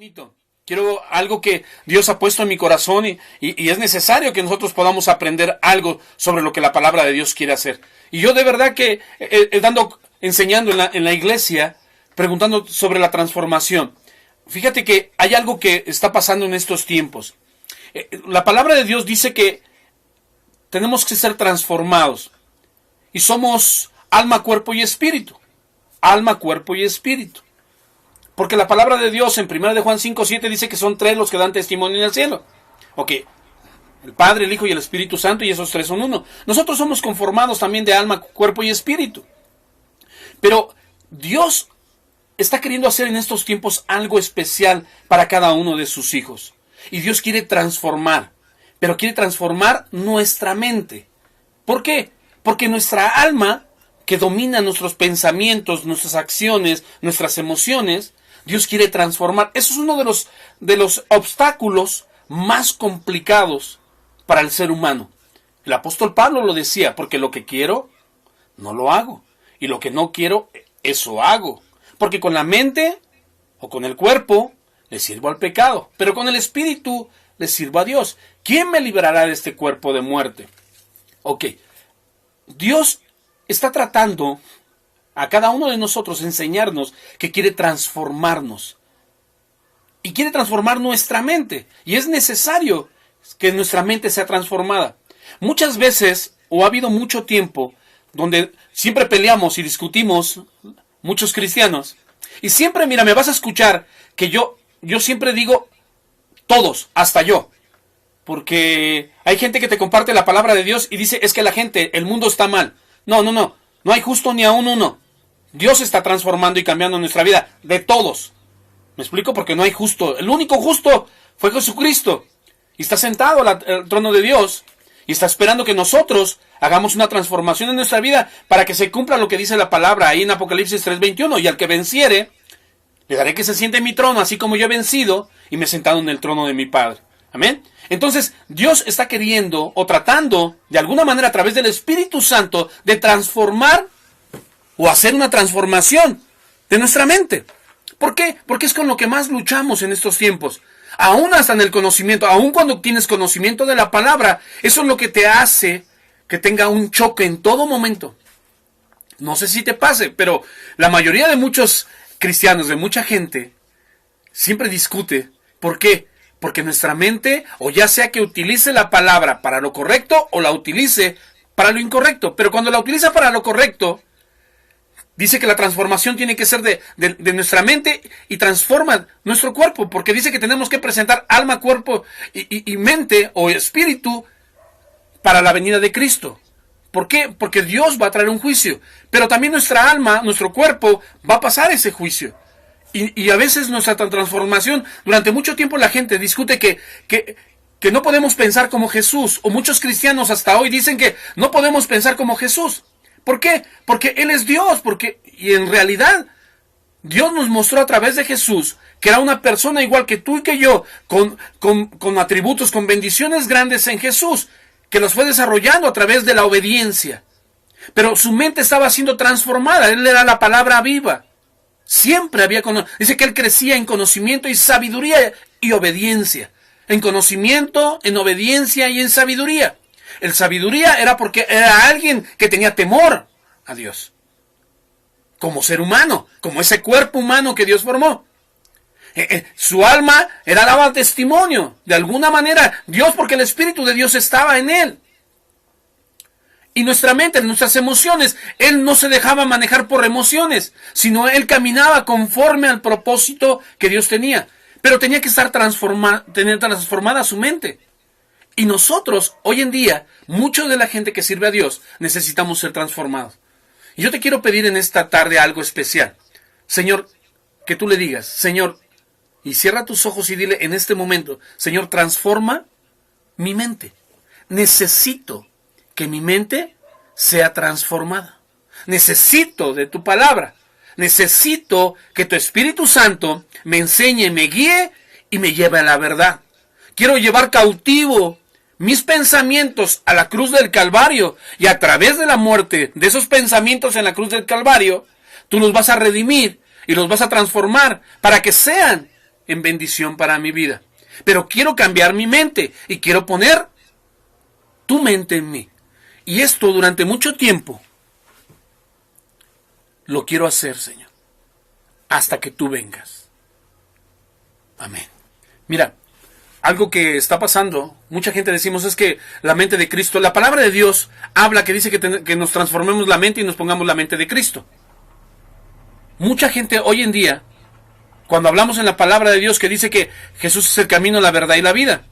Bonito. Quiero algo que Dios ha puesto en mi corazón y es necesario que nosotros podamos aprender algo sobre lo que la palabra de Dios quiere hacer. Y yo de verdad que enseñando en la iglesia, preguntando sobre la transformación. Fíjate que hay algo que está pasando en estos tiempos. La palabra de Dios dice que tenemos que ser transformados. Y somos alma, cuerpo y espíritu. Alma, cuerpo y espíritu. Porque la palabra de Dios en 1 de Juan 5:7 dice que son tres los que dan testimonio en el cielo. Ok, el Padre, el Hijo y el Espíritu Santo, y esos tres son uno. Nosotros somos conformados también de alma, cuerpo y espíritu. Pero Dios está queriendo hacer en estos tiempos algo especial para cada uno de sus hijos. Y Dios quiere transformar, pero quiere transformar nuestra mente. ¿Por qué? Porque nuestra alma, que domina nuestros pensamientos, nuestras acciones, nuestras emociones, Dios quiere transformar. Eso es uno de los obstáculos más complicados para el ser humano. El apóstol Pablo lo decía, porque lo que quiero, no lo hago. Y lo que no quiero, eso hago. Porque con la mente o con el cuerpo le sirvo al pecado, pero con el espíritu le sirvo a Dios. ¿Quién me librará de este cuerpo de muerte? Ok, Dios está tratando a cada uno de nosotros enseñarnos que quiere transformarnos. Y quiere transformar nuestra mente. Y es necesario que nuestra mente sea transformada. Muchas veces, o ha habido mucho tiempo, donde siempre peleamos y discutimos, muchos cristianos, y siempre, mira, me vas a escuchar que yo siempre digo todos, hasta yo, porque hay gente que te comparte la palabra de Dios y dice, es que la gente, el mundo está mal. No hay justo ni aún uno. Dios está transformando y cambiando nuestra vida, de todos. ¿Me explico? Porque no hay justo. El único justo fue Jesucristo, y está sentado al trono de Dios, y está esperando que nosotros hagamos una transformación en nuestra vida para que se cumpla lo que dice la palabra ahí en Apocalipsis 3:21. Y al que venciere, le daré que se siente en mi trono, así como yo he vencido y me he sentado en el trono de mi Padre. Amén. Entonces, Dios está queriendo o tratando, de alguna manera a través del Espíritu Santo, de transformar o hacer una transformación de nuestra mente. ¿Por qué? Porque es con lo que más luchamos en estos tiempos. Aún hasta en el conocimiento, aún cuando tienes conocimiento de la palabra, eso es lo que te hace que tenga un choque en todo momento. No sé si te pase, pero la mayoría de muchos cristianos, de mucha gente, siempre discute. ¿Por qué? Porque nuestra mente, o ya sea que utilice la palabra para lo correcto, o la utilice para lo incorrecto. Pero cuando la utiliza para lo correcto, dice que la transformación tiene que ser de nuestra mente y transforma nuestro cuerpo, porque dice que tenemos que presentar alma, cuerpo y mente o espíritu para la venida de Cristo. ¿Por qué? Porque Dios va a traer un juicio, pero también nuestra alma, nuestro cuerpo, va a pasar ese juicio. Y a veces nuestra transformación, durante mucho tiempo la gente discute que no podemos pensar como Jesús, o muchos cristianos hasta hoy dicen que no podemos pensar como Jesús. ¿Por qué? Porque Él es Dios, y en realidad Dios nos mostró a través de Jesús que era una persona igual que tú y que yo, con atributos, con bendiciones grandes en Jesús, que los fue desarrollando a través de la obediencia. Pero su mente estaba siendo transformada, Él era la palabra viva. Siempre dice que Él crecía en conocimiento y sabiduría y obediencia. En conocimiento, en obediencia y en sabiduría. El sabiduría era porque era alguien que tenía temor a Dios. Como ser humano, como ese cuerpo humano que Dios formó. Su alma daba testimonio, de alguna manera, Dios, porque el Espíritu de Dios estaba en él. Y nuestra mente, nuestras emociones, Él no se dejaba manejar por emociones, sino Él caminaba conforme al propósito que Dios tenía. Pero tenía que estar tener transformada su mente. Y nosotros, hoy en día, mucho de la gente que sirve a Dios, necesitamos ser transformados. Y yo te quiero pedir en esta tarde algo especial. Señor, que tú le digas, Señor, y cierra tus ojos y dile en este momento, Señor, transforma mi mente. Necesito que mi mente sea transformada. Necesito de tu palabra. Necesito que tu Espíritu Santo me enseñe, me guíe y me lleve a la verdad. Quiero llevar cautivo mis pensamientos a la cruz del Calvario, y a través de la muerte de esos pensamientos en la cruz del Calvario, tú los vas a redimir y los vas a transformar para que sean en bendición para mi vida. Pero quiero cambiar mi mente y quiero poner tu mente en mí. Y esto durante mucho tiempo lo quiero hacer, Señor, hasta que tú vengas. Amén. Mira, algo que está pasando, mucha gente decimos es que la mente de Cristo, la palabra de Dios habla que dice que nos transformemos la mente y nos pongamos la mente de Cristo. Mucha gente hoy en día, cuando hablamos en la palabra de Dios que dice que Jesús es el camino, la verdad y la vida,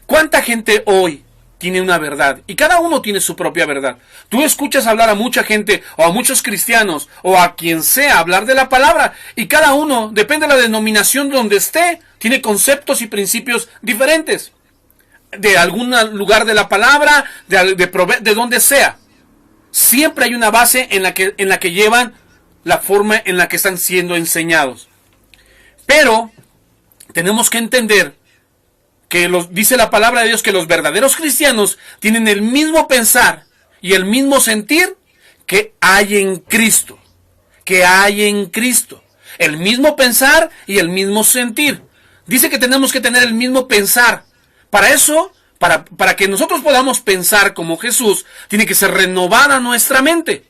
¿cuánta gente hoy tiene una verdad? Y cada uno tiene su propia verdad. Tú escuchas hablar a mucha gente, o a muchos cristianos, o a quien sea, hablar de la palabra, y cada uno, depende de la denominación donde esté, tiene conceptos y principios diferentes. De algún lugar de la palabra, de donde sea. Siempre hay una base en la que llevan la forma en la que están siendo enseñados. Pero tenemos que entender que dice la palabra de Dios que los verdaderos cristianos tienen el mismo pensar y el mismo sentir que hay en Cristo. Que hay en Cristo. El mismo pensar y el mismo sentir. Dice que tenemos que tener el mismo pensar. Para eso, para que nosotros podamos pensar como Jesús, tiene que ser renovada nuestra mente.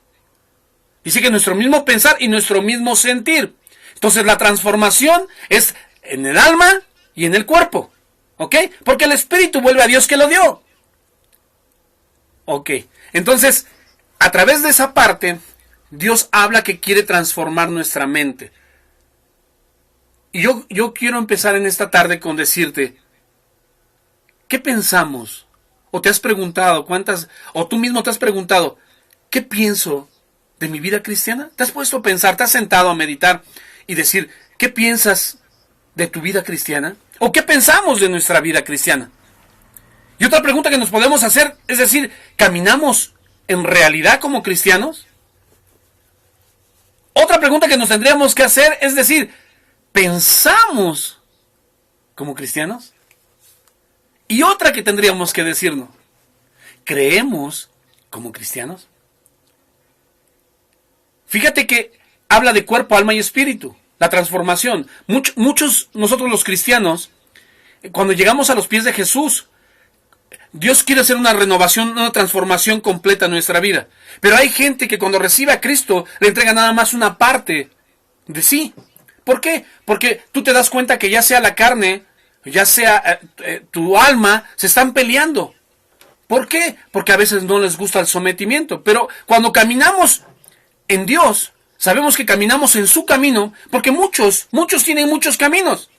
Dice que nuestro mismo pensar y nuestro mismo sentir. Entonces la transformación es en el alma y en el cuerpo. ¿Ok? Porque el Espíritu vuelve a Dios que lo dio. Ok. Entonces, a través de esa parte, Dios habla que quiere transformar nuestra mente. Y yo quiero empezar en esta tarde con decirte, ¿qué pensamos? ¿O te has preguntado o tú mismo te has preguntado, ¿qué pienso de mi vida cristiana? ¿Te has puesto a pensar, te has sentado a meditar y decir, ¿qué piensas de tu vida cristiana? ¿O qué pensamos de nuestra vida cristiana? Y otra pregunta que nos podemos hacer es decir, ¿caminamos en realidad como cristianos? Otra pregunta que nos tendríamos que hacer es decir, ¿pensamos como cristianos? Y otra que tendríamos que decirnos, ¿creemos como cristianos? Fíjate que habla de cuerpo, alma y espíritu. La transformación. Muchos, nosotros los cristianos, cuando llegamos a los pies de Jesús, Dios quiere hacer una renovación, una transformación completa en nuestra vida. Pero hay gente que cuando recibe a Cristo, le entrega nada más una parte de sí. ¿Por qué? Porque tú te das cuenta que ya sea la carne, ya sea tu alma, se están peleando. ¿Por qué? Porque a veces no les gusta el sometimiento. Pero cuando caminamos en Dios, sabemos que caminamos en su camino, porque muchos tienen muchos caminos.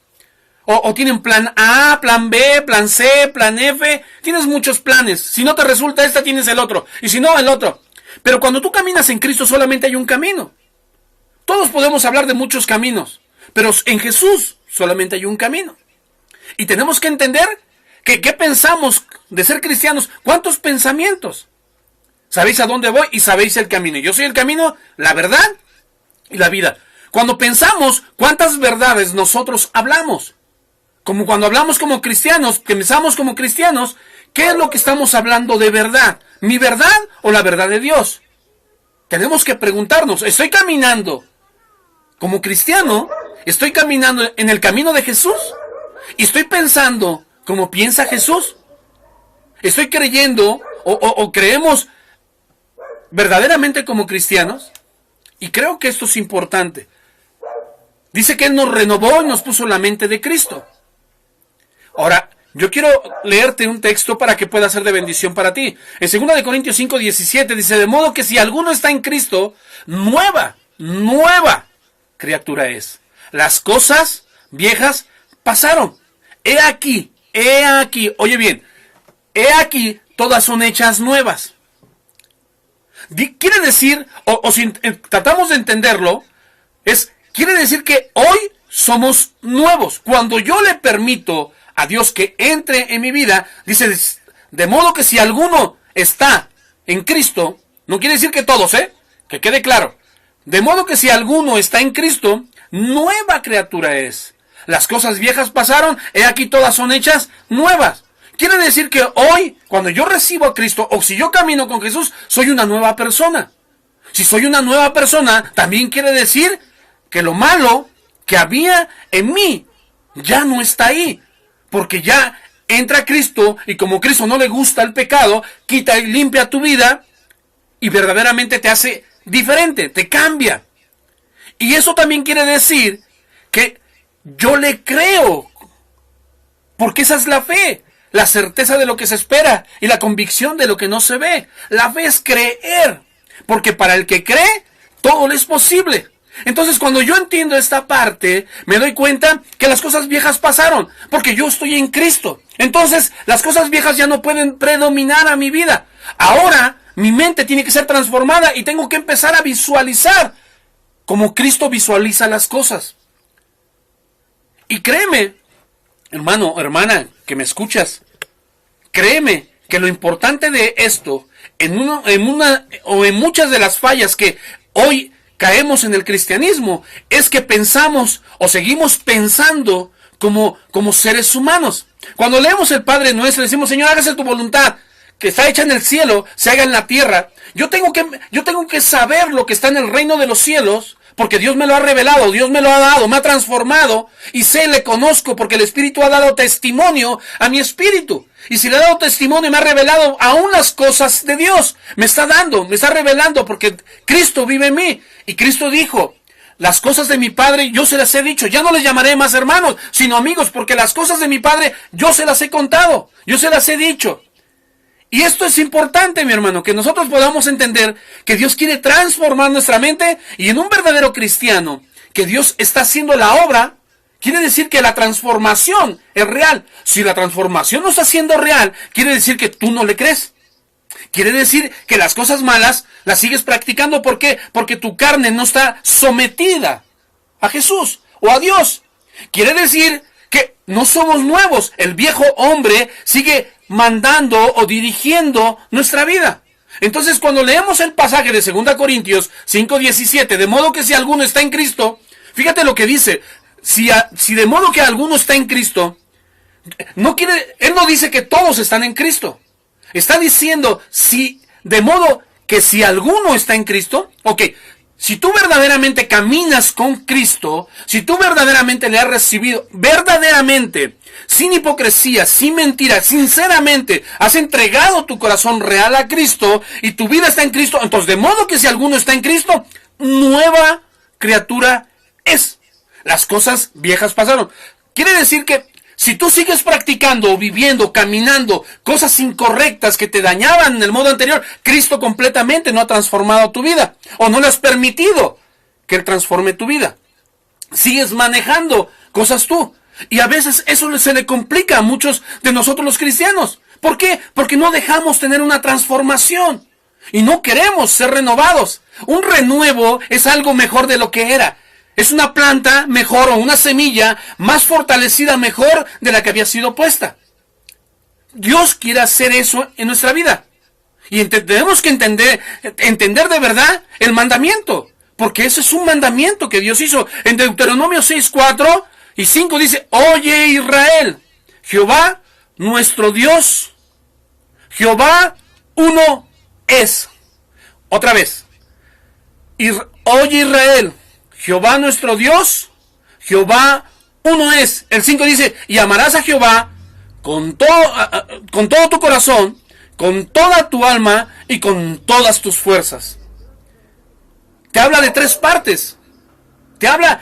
O tienen plan A, plan B, plan C, plan F. Tienes muchos planes. Si no te resulta esta, tienes el otro. Y si no, el otro. Pero cuando tú caminas en Cristo, solamente hay un camino. Todos podemos hablar de muchos caminos. Pero en Jesús, solamente hay un camino. Y tenemos que entender que ¿qué pensamos de ser cristianos? ¿Cuántos pensamientos? Sabéis a dónde voy y sabéis el camino. Yo soy el camino, la verdad y la vida. Cuando pensamos, ¿cuántas verdades nosotros hablamos? Como cuando hablamos como cristianos, pensamos como cristianos, ¿qué es lo que estamos hablando de verdad? ¿Mi verdad o la verdad de Dios? Tenemos que preguntarnos, ¿estoy caminando como cristiano? ¿Estoy caminando en el camino de Jesús? ¿Y estoy pensando como piensa Jesús? ¿Estoy creyendo o creemos verdaderamente como cristianos? Y creo que esto es importante. Dice que Él nos renovó y nos puso la mente de Cristo. Ahora, yo quiero leerte un texto para que pueda ser de bendición para ti. En 2 Corintios 5:17 dice, de modo que si alguno está en Cristo, nueva criatura es. Las cosas viejas pasaron. He aquí, oye bien, he aquí, todas son hechas nuevas. Quiere decir, o si tratamos de entenderlo, quiere decir que hoy somos nuevos. Cuando yo le permito a Dios que entre en mi vida, dice, de modo que si alguno está en Cristo, no quiere decir que todos, que quede claro. De modo que si alguno está en Cristo, nueva criatura es. Las cosas viejas pasaron, he aquí todas son hechas nuevas. Quiere decir que hoy, cuando yo recibo a Cristo, o si yo camino con Jesús, soy una nueva persona. Si soy una nueva persona, también quiere decir que lo malo que había en mí ya no está ahí, porque ya entra Cristo, y como Cristo no le gusta el pecado, quita y limpia tu vida, y verdaderamente te hace diferente, te cambia. Y eso también quiere decir que yo le creo, porque esa es la fe, la certeza de lo que se espera y la convicción de lo que no se ve. La fe es creer, porque para el que cree, todo le es posible. Entonces, cuando yo entiendo esta parte, me doy cuenta que las cosas viejas pasaron, porque yo estoy en Cristo. Entonces, las cosas viejas ya no pueden predominar a mi vida. Ahora, mi mente tiene que ser transformada y tengo que empezar a visualizar como Cristo visualiza las cosas. Y créeme, hermano, hermana, que me escuchas, créeme que lo importante de esto, en muchas de las fallas que hoy caemos en el cristianismo, es que pensamos o seguimos pensando como seres humanos. Cuando leemos el Padre Nuestro, decimos, Señor, hágase tu voluntad, que está hecha en el cielo, se haga en la tierra. Yo tengo que saber lo que está en el reino de los cielos, porque Dios me lo ha revelado, Dios me lo ha dado, me ha transformado, y le conozco, porque el Espíritu ha dado testimonio a mi espíritu. Y si le ha dado testimonio y me ha revelado aún las cosas de Dios, me está revelando, porque Cristo vive en mí. Y Cristo dijo, las cosas de mi Padre yo se las he dicho, ya no les llamaré más hermanos, sino amigos, porque las cosas de mi Padre yo se las he contado, yo se las he dicho. Y esto es importante, mi hermano, que nosotros podamos entender que Dios quiere transformar nuestra mente, y en un verdadero cristiano, que Dios está haciendo la obra, quiere decir que la transformación es real. Si la transformación no está siendo real, quiere decir que tú no le crees. Quiere decir que las cosas malas las sigues practicando. ¿Por qué? Porque tu carne no está sometida a Jesús o a Dios. Quiere decir que no somos nuevos. El viejo hombre sigue mandando o dirigiendo nuestra vida. Entonces, cuando leemos el pasaje de 2 Corintios 5:17, de modo que si alguno está en Cristo, fíjate lo que dice, si de modo que alguno está en Cristo, él no dice que todos están en Cristo. Está diciendo, de modo que si alguno está en Cristo, ok, si tú verdaderamente caminas con Cristo, si tú verdaderamente le has recibido, verdaderamente, sin hipocresía, sin mentira, sinceramente, has entregado tu corazón real a Cristo y tu vida está en Cristo, entonces de modo que si alguno está en Cristo, nueva criatura es. Las cosas viejas pasaron. Quiere decir que si tú sigues practicando, viviendo, caminando cosas incorrectas que te dañaban en el modo anterior, Cristo completamente no ha transformado tu vida, o no le has permitido que Él transforme tu vida. Sigues manejando cosas tú, y a veces eso se le complica a muchos de nosotros los cristianos. ¿Por qué? Porque no dejamos tener una transformación, y no queremos ser renovados. Un renuevo es algo mejor de lo que era. Es una planta mejor, o una semilla más fortalecida, mejor de la que había sido puesta. Dios quiere hacer eso en nuestra vida. Y tenemos que entender de verdad el mandamiento. Porque ese es un mandamiento que Dios hizo. En Deuteronomio 6:4 y 5 dice, oye Israel, Jehová nuestro Dios, Jehová uno es. Otra vez. Oye Israel, Jehová nuestro Dios, Jehová uno es. El 5 dice, y amarás a Jehová con todo tu corazón, con toda tu alma y con todas tus fuerzas. Te habla de tres partes. Te habla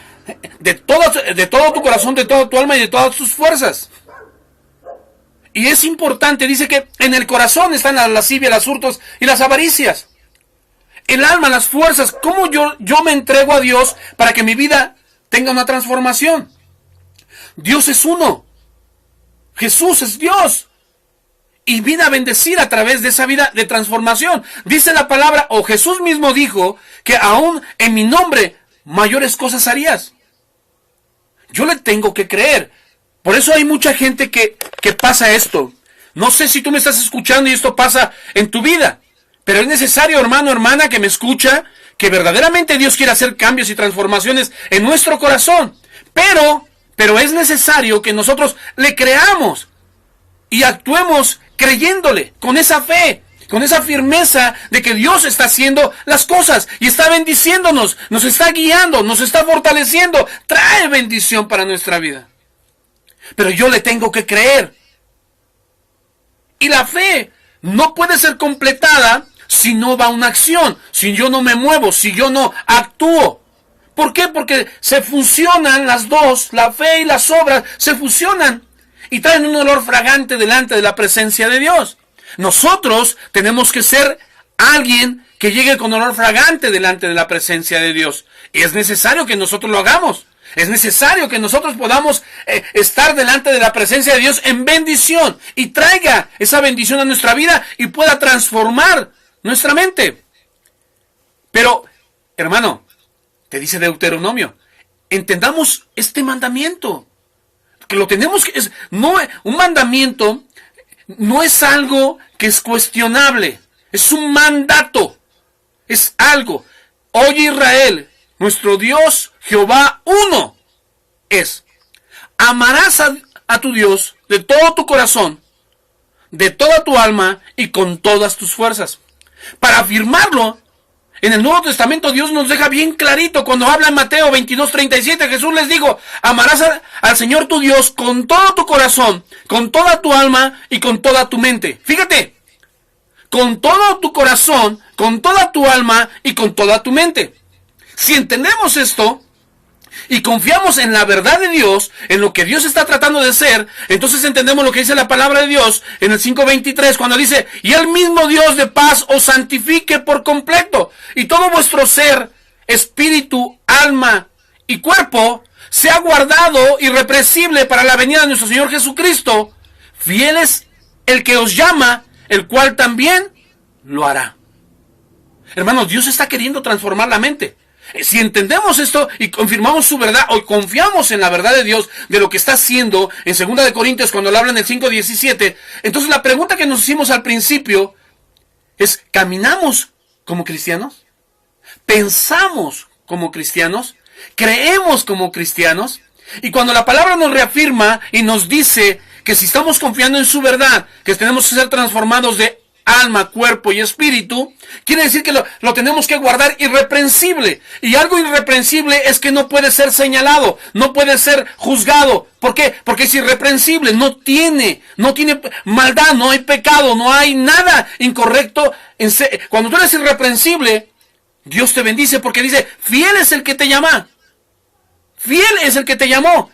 de todo tu corazón, de toda tu alma y de todas tus fuerzas. Y es importante, dice que en el corazón están la lascivia, los hurtos y las avaricias. El alma, las fuerzas, ¿cómo yo me entrego a Dios para que mi vida tenga una transformación? Dios es uno. Jesús es Dios. Y vida bendecida a través de esa vida de transformación. Dice la palabra, o Jesús mismo dijo, que aún en mi nombre mayores cosas harías. Yo le tengo que creer. Por eso hay mucha gente que pasa esto. No sé si tú me estás escuchando y esto pasa en tu vida. Pero es necesario, hermano, hermana, que me escucha, que verdaderamente Dios quiere hacer cambios y transformaciones en nuestro corazón. Pero es necesario que nosotros le creamos y actuemos creyéndole, con esa fe, con esa firmeza de que Dios está haciendo las cosas y está bendiciéndonos, nos está guiando, nos está fortaleciendo, trae bendición para nuestra vida. pero yo le tengo que creer. Y la fe no puede ser completada si no va una acción, si yo no me muevo, si yo no actúo. ¿Por qué? Porque se fusionan las dos, la fe y las obras se fusionan y traen un olor fragante delante de la presencia de Dios. Nosotros tenemos que ser alguien que llegue con olor fragante delante de la presencia de Dios. Y es necesario que nosotros lo hagamos. Es necesario que nosotros podamos estar delante de la presencia de Dios en bendición y traiga esa bendición a nuestra vida y pueda transformar nuestra mente. Pero, hermano, te dice Deuteronomio, entendamos este mandamiento. Que lo tenemos que... un mandamiento no es algo que es cuestionable. Es un mandato. Es algo. Oye Israel, nuestro Dios, Jehová uno es. Amarás a tu Dios de todo tu corazón, de toda tu alma y con todas tus fuerzas. Para afirmarlo, en el Nuevo Testamento Dios nos deja bien clarito cuando habla en Mateo 22:37. Jesús les dijo, amarás al Señor tu Dios con todo tu corazón, con toda tu alma y con toda tu mente. Fíjate, con todo tu corazón, con toda tu alma y con toda tu mente. Si entendemos esto y confiamos en la verdad de Dios, en lo que Dios está tratando de hacer, entonces entendemos lo que dice la palabra de Dios en el 5:23, cuando dice, y el mismo Dios de paz os santifique por completo, y todo vuestro ser, espíritu, alma y cuerpo, sea guardado irrepresible para la venida de nuestro Señor Jesucristo. Fiel es el que os llama, el cual también lo hará. Hermanos, Dios está queriendo transformar la mente. Si entendemos esto y confirmamos su verdad o confiamos en la verdad de Dios de lo que está haciendo en 2 de Corintios cuando lo habla en el 5:17, entonces la pregunta que nos hicimos al principio es, ¿caminamos como cristianos? ¿Pensamos como cristianos? ¿Creemos como cristianos? Y cuando la palabra nos reafirma y nos dice que si estamos confiando en su verdad, que tenemos que ser transformados de alma, cuerpo y espíritu, quiere decir que lo tenemos que guardar irreprensible. Y algo irreprensible es que no puede ser señalado, no puede ser juzgado. ¿Por qué? Porque es irreprensible, no tiene maldad, no hay pecado, no hay nada incorrecto. Cuando tú eres irreprensible, Dios te bendice porque dice, fiel es el que te llama. Fiel es el que te llamó,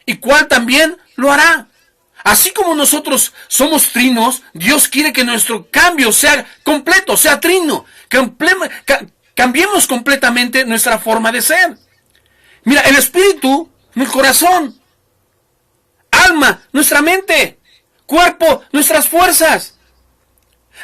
y cuál también lo hará. Así como nosotros somos trinos, Dios quiere que nuestro cambio sea completo, sea trino. Cambiemos completamente nuestra forma de ser. Mira, el espíritu, el corazón, alma, nuestra mente, cuerpo, nuestras fuerzas.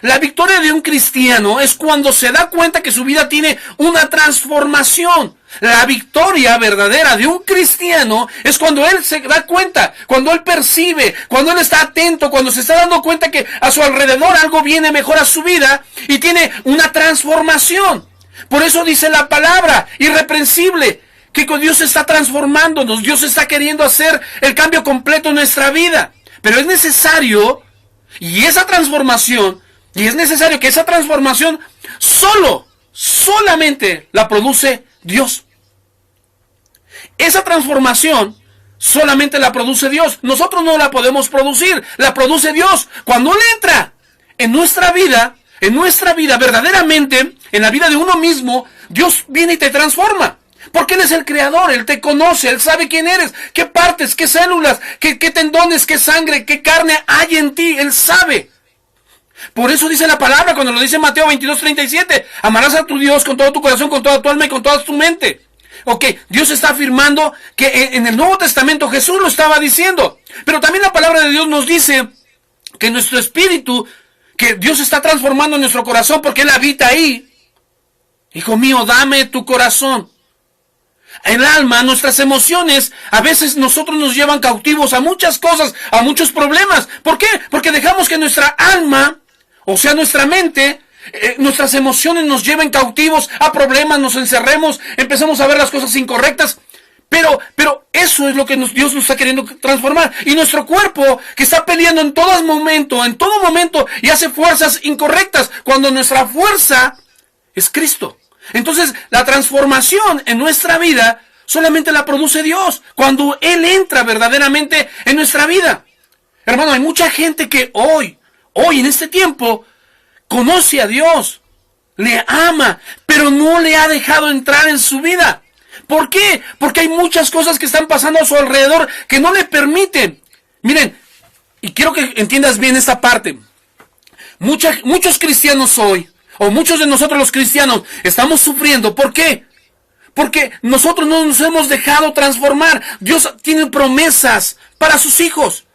La victoria de un cristiano es cuando se da cuenta que su vida tiene una transformación. La victoria verdadera de un cristiano es cuando él se da cuenta, cuando él percibe, cuando él está atento, cuando se está dando cuenta que a su alrededor algo viene mejor a su vida y tiene una transformación. Por eso dice la palabra, irreprensible, que Dios está transformándonos, Dios está queriendo hacer el cambio completo en nuestra vida. Pero es necesario, y es necesario que esa transformación solamente la produce Dios. Esa transformación solamente la produce Dios. Nosotros no la podemos producir, la produce Dios. Cuando Él entra en nuestra vida verdaderamente, en la vida de uno mismo, Dios viene y te transforma. Porque Él es el creador, Él te conoce, Él sabe quién eres, qué partes, qué células, qué tendones, qué sangre, qué carne hay en ti, Él sabe. Por eso dice la palabra cuando lo dice Mateo 22:37, amarás a tu Dios con todo tu corazón, con toda tu alma y con toda tu mente. Ok, Dios está afirmando que en el Nuevo Testamento Jesús lo estaba diciendo. Pero también la palabra de Dios nos dice que nuestro espíritu, que Dios está transformando en nuestro corazón porque Él habita ahí. Hijo mío, dame tu corazón. El alma, nuestras emociones, a veces nosotros nos llevan cautivos a muchas cosas, a muchos problemas. ¿Por qué? Porque dejamos que nuestra alma, o sea, nuestra mente, nuestras emociones nos lleven cautivos a problemas, nos encerremos, empezamos a ver las cosas incorrectas. Pero eso es lo que Dios nos está queriendo transformar. Y nuestro cuerpo, que está peleando en todo momento, y hace fuerzas incorrectas, cuando nuestra fuerza es Cristo. Entonces, la transformación en nuestra vida solamente la produce Dios, cuando Él entra verdaderamente en nuestra vida. Hermano, hay mucha gente que hoy en este tiempo, conoce a Dios, le ama, pero no le ha dejado entrar en su vida. ¿Por qué? Porque hay muchas cosas que están pasando a su alrededor que no le permiten. Miren, y quiero que entiendas bien esta parte. Muchos cristianos hoy, o muchos de nosotros los cristianos, estamos sufriendo. ¿Por qué? Porque nosotros no nos hemos dejado transformar. Dios tiene promesas para sus hijos.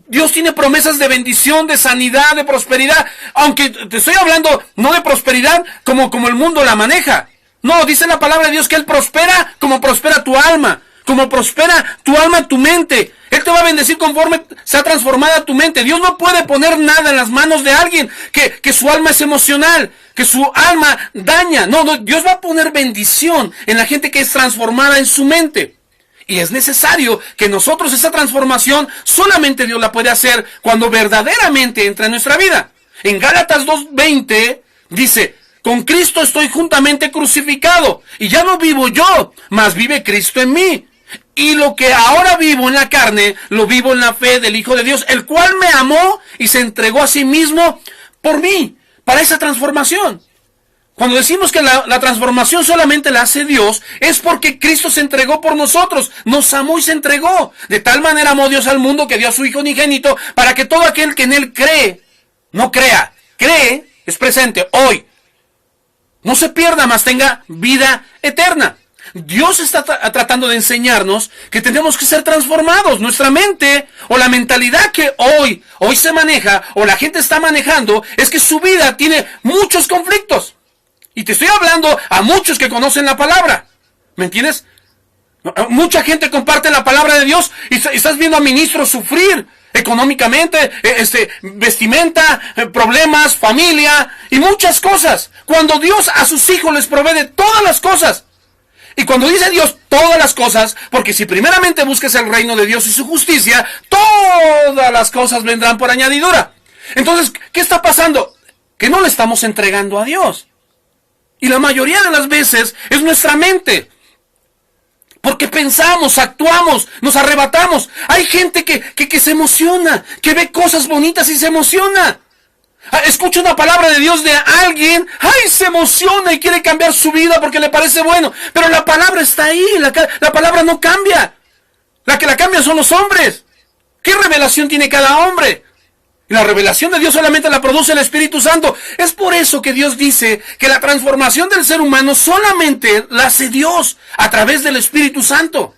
Dios tiene promesas de bendición, de sanidad, de prosperidad. Aunque te estoy hablando no de prosperidad como el mundo la maneja. No, dice la palabra de Dios que Él prospera como prospera tu alma. Como prospera tu alma, tu mente. Él te va a bendecir conforme sea transformada tu mente. Dios no puede poner nada en las manos de alguien que su alma es emocional, que su alma daña. No, Dios va a poner bendición en la gente que es transformada en su mente. Y es necesario que nosotros esa transformación solamente Dios la puede hacer cuando verdaderamente entra en nuestra vida. En Gálatas 2:20 dice, con Cristo estoy juntamente crucificado, y ya no vivo yo, mas vive Cristo en mí. Y lo que ahora vivo en la carne, lo vivo en la fe del Hijo de Dios, el cual me amó y se entregó a sí mismo por mí, para esa transformación. Cuando decimos que la transformación solamente la hace Dios, es porque Cristo se entregó por nosotros, nos amó y se entregó. De tal manera amó Dios al mundo que dio a su Hijo unigénito, para que todo aquel que en Él cree, no crea, cree, es presente, hoy, no se pierda, mas tenga vida eterna. Dios está tratando de enseñarnos que tenemos que ser transformados. Nuestra mente o la mentalidad que hoy se maneja o la gente está manejando es que su vida tiene muchos conflictos. Y te estoy hablando a muchos que conocen la palabra. ¿Me entiendes? Mucha gente comparte la palabra de Dios y estás viendo a ministros sufrir económicamente, vestimenta, problemas, familia y muchas cosas. Cuando Dios a sus hijos les provee de todas las cosas. Y cuando dice Dios todas las cosas, porque si primeramente buscas el reino de Dios y su justicia, todas las cosas vendrán por añadidura. Entonces, ¿qué está pasando? Que no le estamos entregando a Dios. Y la mayoría de las veces es nuestra mente. Porque pensamos, actuamos, nos arrebatamos. Hay gente que se emociona, que ve cosas bonitas y se emociona. Escucha una palabra de Dios de alguien, ¡ay! Se emociona y quiere cambiar su vida porque le parece bueno. Pero la palabra está ahí, la palabra no cambia. La que la cambia son los hombres. ¿Qué revelación tiene cada hombre? Y la revelación de Dios solamente la produce el Espíritu Santo. Es por eso que Dios dice que la transformación del ser humano solamente la hace Dios a través del Espíritu Santo.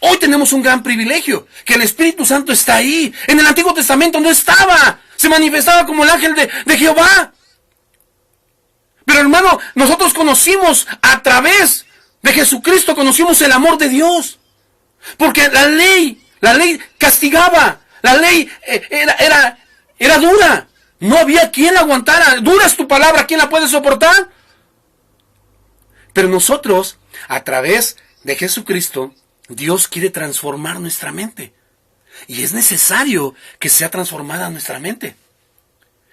Hoy tenemos un gran privilegio, que el Espíritu Santo está ahí. En el Antiguo Testamento no estaba. Se manifestaba como el ángel de Jehová. Pero hermano, nosotros conocimos a través de Jesucristo, conocimos el amor de Dios. Porque la ley castigaba. La ley era dura. No había quien la aguantara. Dura es tu palabra, ¿quién la puede soportar? Pero nosotros, a través de Jesucristo, Dios quiere transformar nuestra mente. Y es necesario que sea transformada nuestra mente.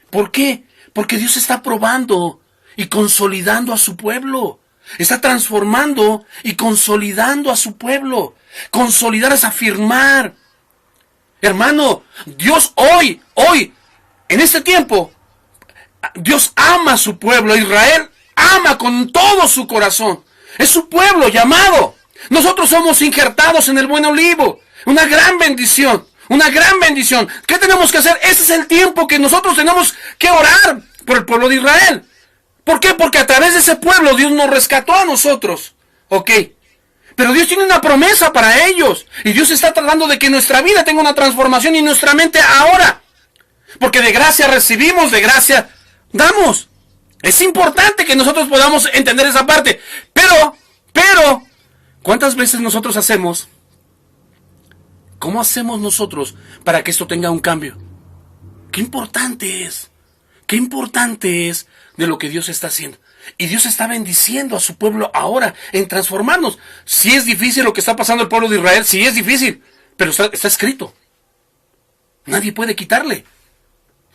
¿Por qué? Porque Dios está probando y consolidando a su pueblo. Está transformando y consolidando a su pueblo. Consolidar es afirmar. Hermano, Dios hoy, en este tiempo, Dios ama a su pueblo. Israel ama con todo su corazón. Es su pueblo llamado. Nosotros somos injertados en el buen olivo. Una gran bendición. Una gran bendición. ¿Qué tenemos que hacer? Ese es el tiempo que nosotros tenemos que orar por el pueblo de Israel. ¿Por qué? Porque a través de ese pueblo Dios nos rescató a nosotros. Ok. Pero Dios tiene una promesa para ellos. Y Dios está tratando de que nuestra vida tenga una transformación y nuestra mente ahora. Porque de gracia recibimos, de gracia damos. Es importante que nosotros podamos entender esa parte. Pero, ¿cuántas veces nosotros hacemos? ¿Cómo hacemos nosotros para que esto tenga un cambio? Qué importante es de lo que Dios está haciendo. Y Dios está bendiciendo a su pueblo ahora en transformarnos. Sí es difícil lo que está pasando el pueblo de Israel, sí es difícil, pero está escrito. Nadie puede quitarle.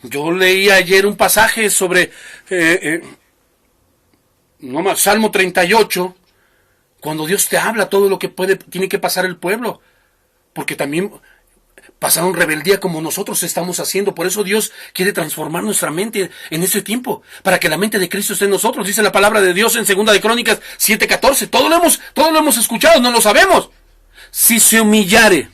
Yo leí ayer un pasaje sobre Salmo 38, cuando Dios te habla todo lo que tiene que pasar el pueblo, porque también pasaron rebeldía como nosotros estamos haciendo. Por eso Dios quiere transformar nuestra mente en este tiempo, para que la mente de Cristo esté en nosotros. Dice la palabra de Dios en 2 de Crónicas 7:14. Todo lo hemos escuchado, no lo sabemos. Si se humillare.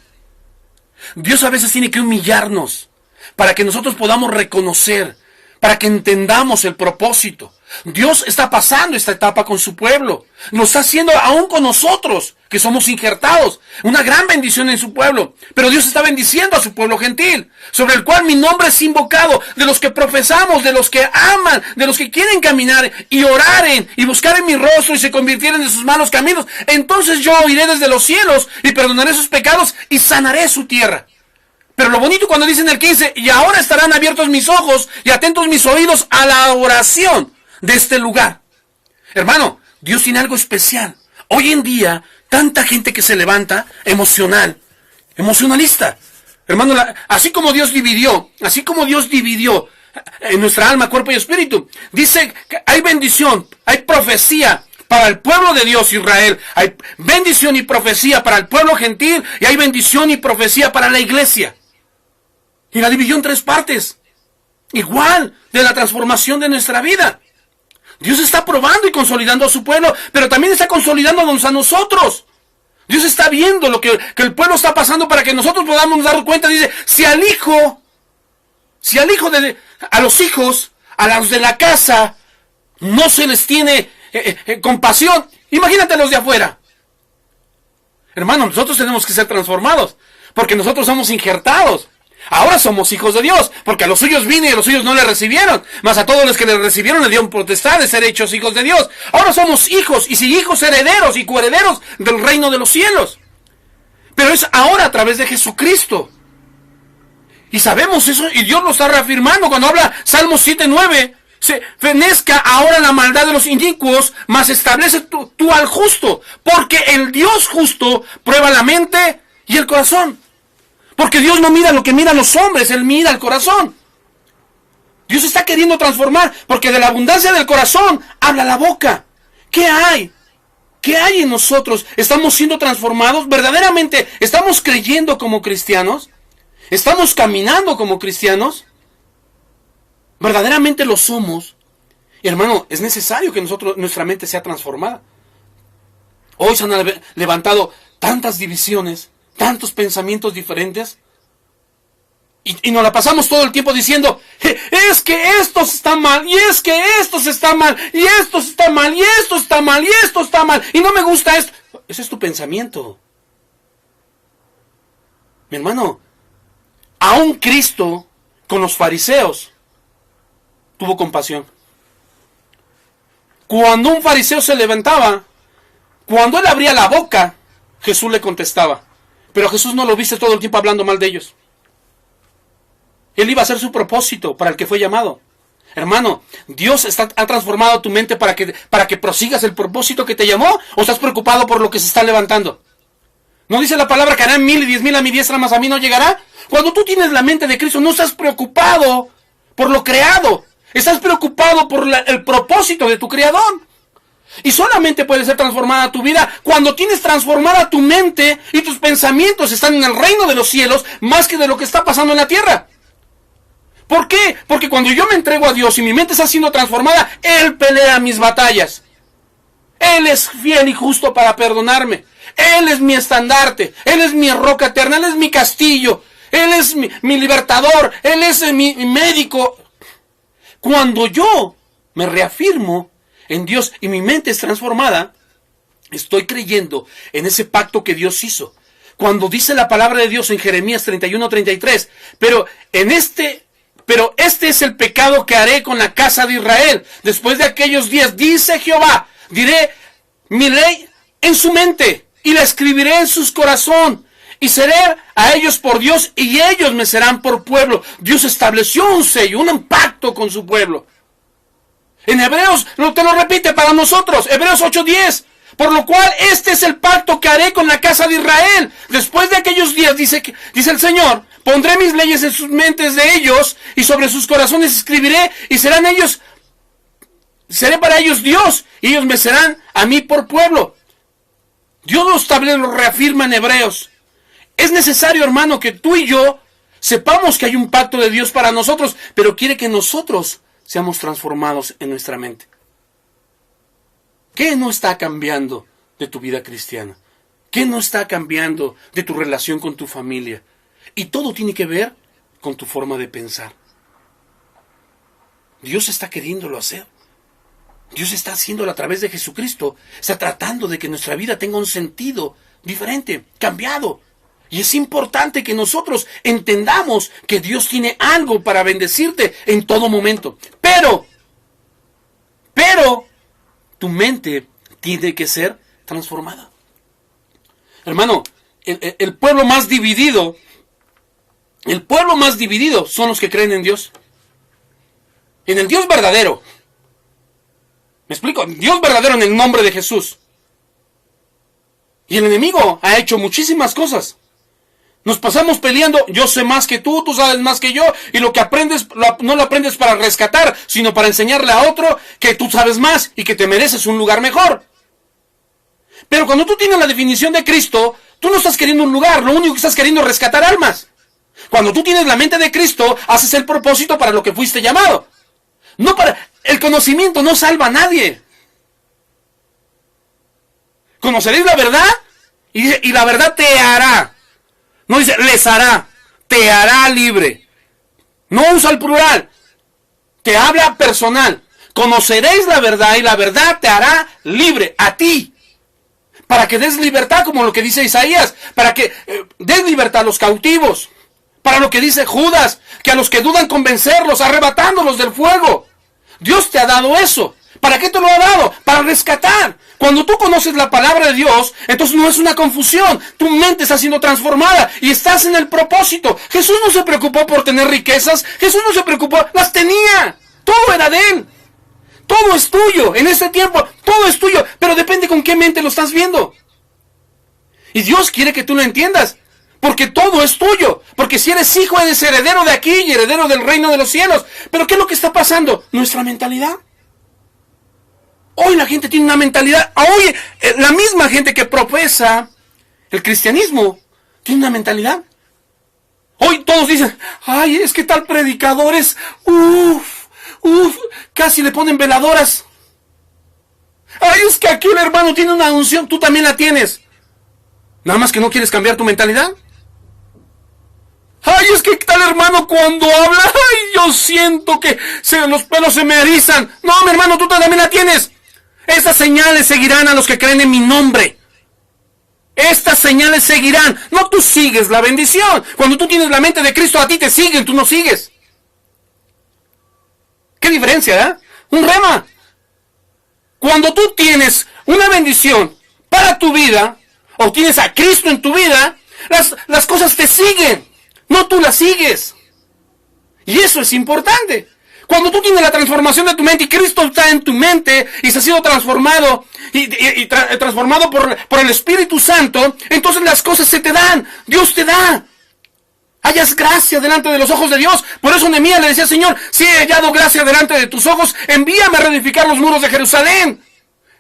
Dios a veces tiene que humillarnos para que nosotros podamos reconocer, para que entendamos el propósito. Dios está pasando esta etapa con su pueblo. Lo está haciendo aún con nosotros, que somos injertados. Una gran bendición en su pueblo. Pero Dios está bendiciendo a su pueblo gentil, sobre el cual mi nombre es invocado, de los que profesamos, de los que aman, de los que quieren caminar y oraren y buscar en mi rostro y se convirtieren de sus malos caminos. Entonces yo oiré desde los cielos y perdonaré sus pecados y sanaré su tierra. Pero lo bonito cuando dice en el 15, y ahora estarán abiertos mis ojos y atentos mis oídos a la oración de este lugar. Hermano, Dios tiene algo especial. Hoy en día, tanta gente que se levanta emocionalista. Hermano, así como Dios dividió en nuestra alma, cuerpo y espíritu, dice que hay bendición, hay profecía para el pueblo de Dios Israel, hay bendición y profecía para el pueblo gentil, y hay bendición y profecía para la iglesia. Y la dividió en 3 partes, igual de la transformación de nuestra vida. Dios está probando y consolidando a su pueblo, pero también está consolidándonos a nosotros. Dios está viendo lo que el pueblo está pasando para que nosotros podamos dar cuenta. Dice, a los hijos, a los de la casa, no se les tiene compasión, imagínate los de afuera. Hermano, nosotros tenemos que ser transformados, porque nosotros somos injertados. Ahora somos hijos de Dios, porque a los suyos vine y a los suyos no le recibieron, mas a todos los que le recibieron le dieron potestad de ser hechos hijos de Dios. Ahora somos hijos, y si hijos, herederos y coherederos del reino de los cielos. Pero es ahora a través de Jesucristo. Y sabemos eso, y Dios lo está reafirmando cuando habla Salmos 7:9. Se fenezca ahora la maldad de los inicuos, mas establece tú al justo, porque el Dios justo prueba la mente y el corazón. Porque Dios no mira lo que miran los hombres, Él mira el corazón. Dios está queriendo transformar, porque de la abundancia del corazón habla la boca. ¿Qué hay? ¿Qué hay en nosotros? ¿Estamos siendo transformados? ¿Verdaderamente estamos creyendo como cristianos? ¿Estamos caminando como cristianos? ¿Verdaderamente lo somos? Y hermano, es necesario que nuestra mente sea transformada. Hoy se han levantado tantas divisiones, tantos pensamientos diferentes, y nos la pasamos todo el tiempo diciendo, es que esto está mal, y es que esto está mal, y esto está mal, y esto está mal, y esto está mal, y no me gusta esto. Ese es tu pensamiento. Mi hermano, aún Cristo con los fariseos tuvo compasión. Cuando un fariseo se levantaba, cuando él abría la boca, Jesús le contestaba. Pero Jesús no lo viste todo el tiempo hablando mal de ellos. Él iba a hacer su propósito para el que fue llamado. Hermano, Dios ha transformado tu mente para que prosigas el propósito que te llamó, o estás preocupado por lo que se está levantando. ¿No dice la palabra que harán 1000 y 10,000 a mi diestra, mas a mí no llegará? Cuando tú tienes la mente de Cristo, no estás preocupado por lo creado. Estás preocupado por el propósito de tu Creador. Y solamente puede ser transformada tu vida cuando tienes transformada tu mente y tus pensamientos están en el reino de los cielos más que de lo que está pasando en la tierra. ¿Por qué? Porque cuando yo me entrego a Dios y mi mente está siendo transformada, Él pelea mis batallas. Él es fiel y justo para perdonarme. Él es mi estandarte. Él es mi roca eterna. Él es mi castillo. Él es mi libertador. Él es mi médico. Cuando yo me reafirmo en Dios y mi mente es transformada, estoy creyendo en ese pacto que Dios hizo. Cuando dice la palabra de Dios en Jeremías 31:33, pero este es el pecado que haré con la casa de Israel. Después de aquellos días, dice Jehová, diré mi ley en su mente y la escribiré en sus corazón. Y seré a ellos por Dios y ellos me serán por pueblo. Dios estableció un sello, un pacto con su pueblo. En Hebreos, te lo repite para nosotros, Hebreos 8:10. Por lo cual este es el pacto que haré con la casa de Israel. Después de aquellos días, dice el Señor, pondré mis leyes en sus mentes de ellos y sobre sus corazones escribiré y seré para ellos Dios y ellos me serán a mí por pueblo. Dios lo reafirma en Hebreos. Es necesario, hermano, que tú y yo sepamos que hay un pacto de Dios para nosotros, pero quiere que nosotros seamos transformados en nuestra mente. ¿Qué no está cambiando de tu vida cristiana? ¿Qué no está cambiando de tu relación con tu familia? Y todo tiene que ver con tu forma de pensar. Dios está queriéndolo hacer. Dios está haciéndolo a través de Jesucristo. Está tratando de que nuestra vida tenga un sentido diferente, cambiado. Y es importante que nosotros entendamos que Dios tiene algo para bendecirte en todo momento. Pero, tu mente tiene que ser transformada. Hermano, el pueblo más dividido son los que creen en Dios. En el Dios verdadero. ¿Me explico? Dios verdadero en el nombre de Jesús. Y el enemigo ha hecho muchísimas cosas. Nos pasamos peleando, yo sé más que tú sabes más que yo, y lo que aprendes, no lo aprendes para rescatar, sino para enseñarle a otro que tú sabes más y que te mereces un lugar mejor. Pero cuando tú tienes la definición de Cristo, tú no estás queriendo un lugar, lo único que estás queriendo es rescatar almas. Cuando tú tienes la mente de Cristo, haces el propósito para lo que fuiste llamado. No para... El conocimiento no salva a nadie. Conoceréis la verdad y la verdad te hará. No dice les hará, te hará libre. No usa el plural. Te habla personal. Conoceréis la verdad y la verdad te hará libre a ti. Para que des libertad, como lo que dice Isaías. Para que des libertad a los cautivos. Para lo que dice Judas, que a los que dudan convencerlos, arrebatándolos del fuego. Dios te ha dado eso. ¿Para qué te lo ha dado? Para rescatar. Cuando tú conoces la palabra de Dios, entonces no es una confusión. Tu mente está siendo transformada y estás en el propósito. Jesús no se preocupó por tener riquezas. Jesús no se preocupó, las tenía. Todo era de Él. Todo es tuyo. En este tiempo, todo es tuyo. Pero depende con qué mente lo estás viendo. Y Dios quiere que tú lo entiendas. Porque todo es tuyo. Porque si eres hijo, eres heredero de aquí y heredero del reino de los cielos. Pero ¿qué es lo que está pasando? Nuestra mentalidad. Hoy la gente tiene una mentalidad. Hoy la misma gente que profesa el cristianismo tiene una mentalidad. Hoy todos dicen, ay, es que tal predicador es, casi le ponen veladoras. Ay, es que aquí el hermano tiene una unción, tú también la tienes. Nada más que no quieres cambiar tu mentalidad. Ay, es que tal hermano cuando habla, ay, yo siento que los pelos se me erizan. No, mi hermano, tú también la tienes. Estas señales seguirán a los que creen en mi nombre. Estas señales seguirán. No tú sigues la bendición. Cuando tú tienes la mente de Cristo, a ti te siguen, tú no sigues. ¿Qué diferencia, eh? Un rema. Cuando tú tienes una bendición para tu vida, o tienes a Cristo en tu vida, las cosas te siguen. No tú las sigues. Y eso es importante. Cuando tú tienes la transformación de tu mente y Cristo está en tu mente y se ha sido transformado transformado por el Espíritu Santo, entonces las cosas se te dan. Dios te da. Hayas gracia delante de los ojos de Dios. Por eso Nehemías le decía, Señor, si he hallado gracia delante de tus ojos, envíame a reedificar los muros de Jerusalén.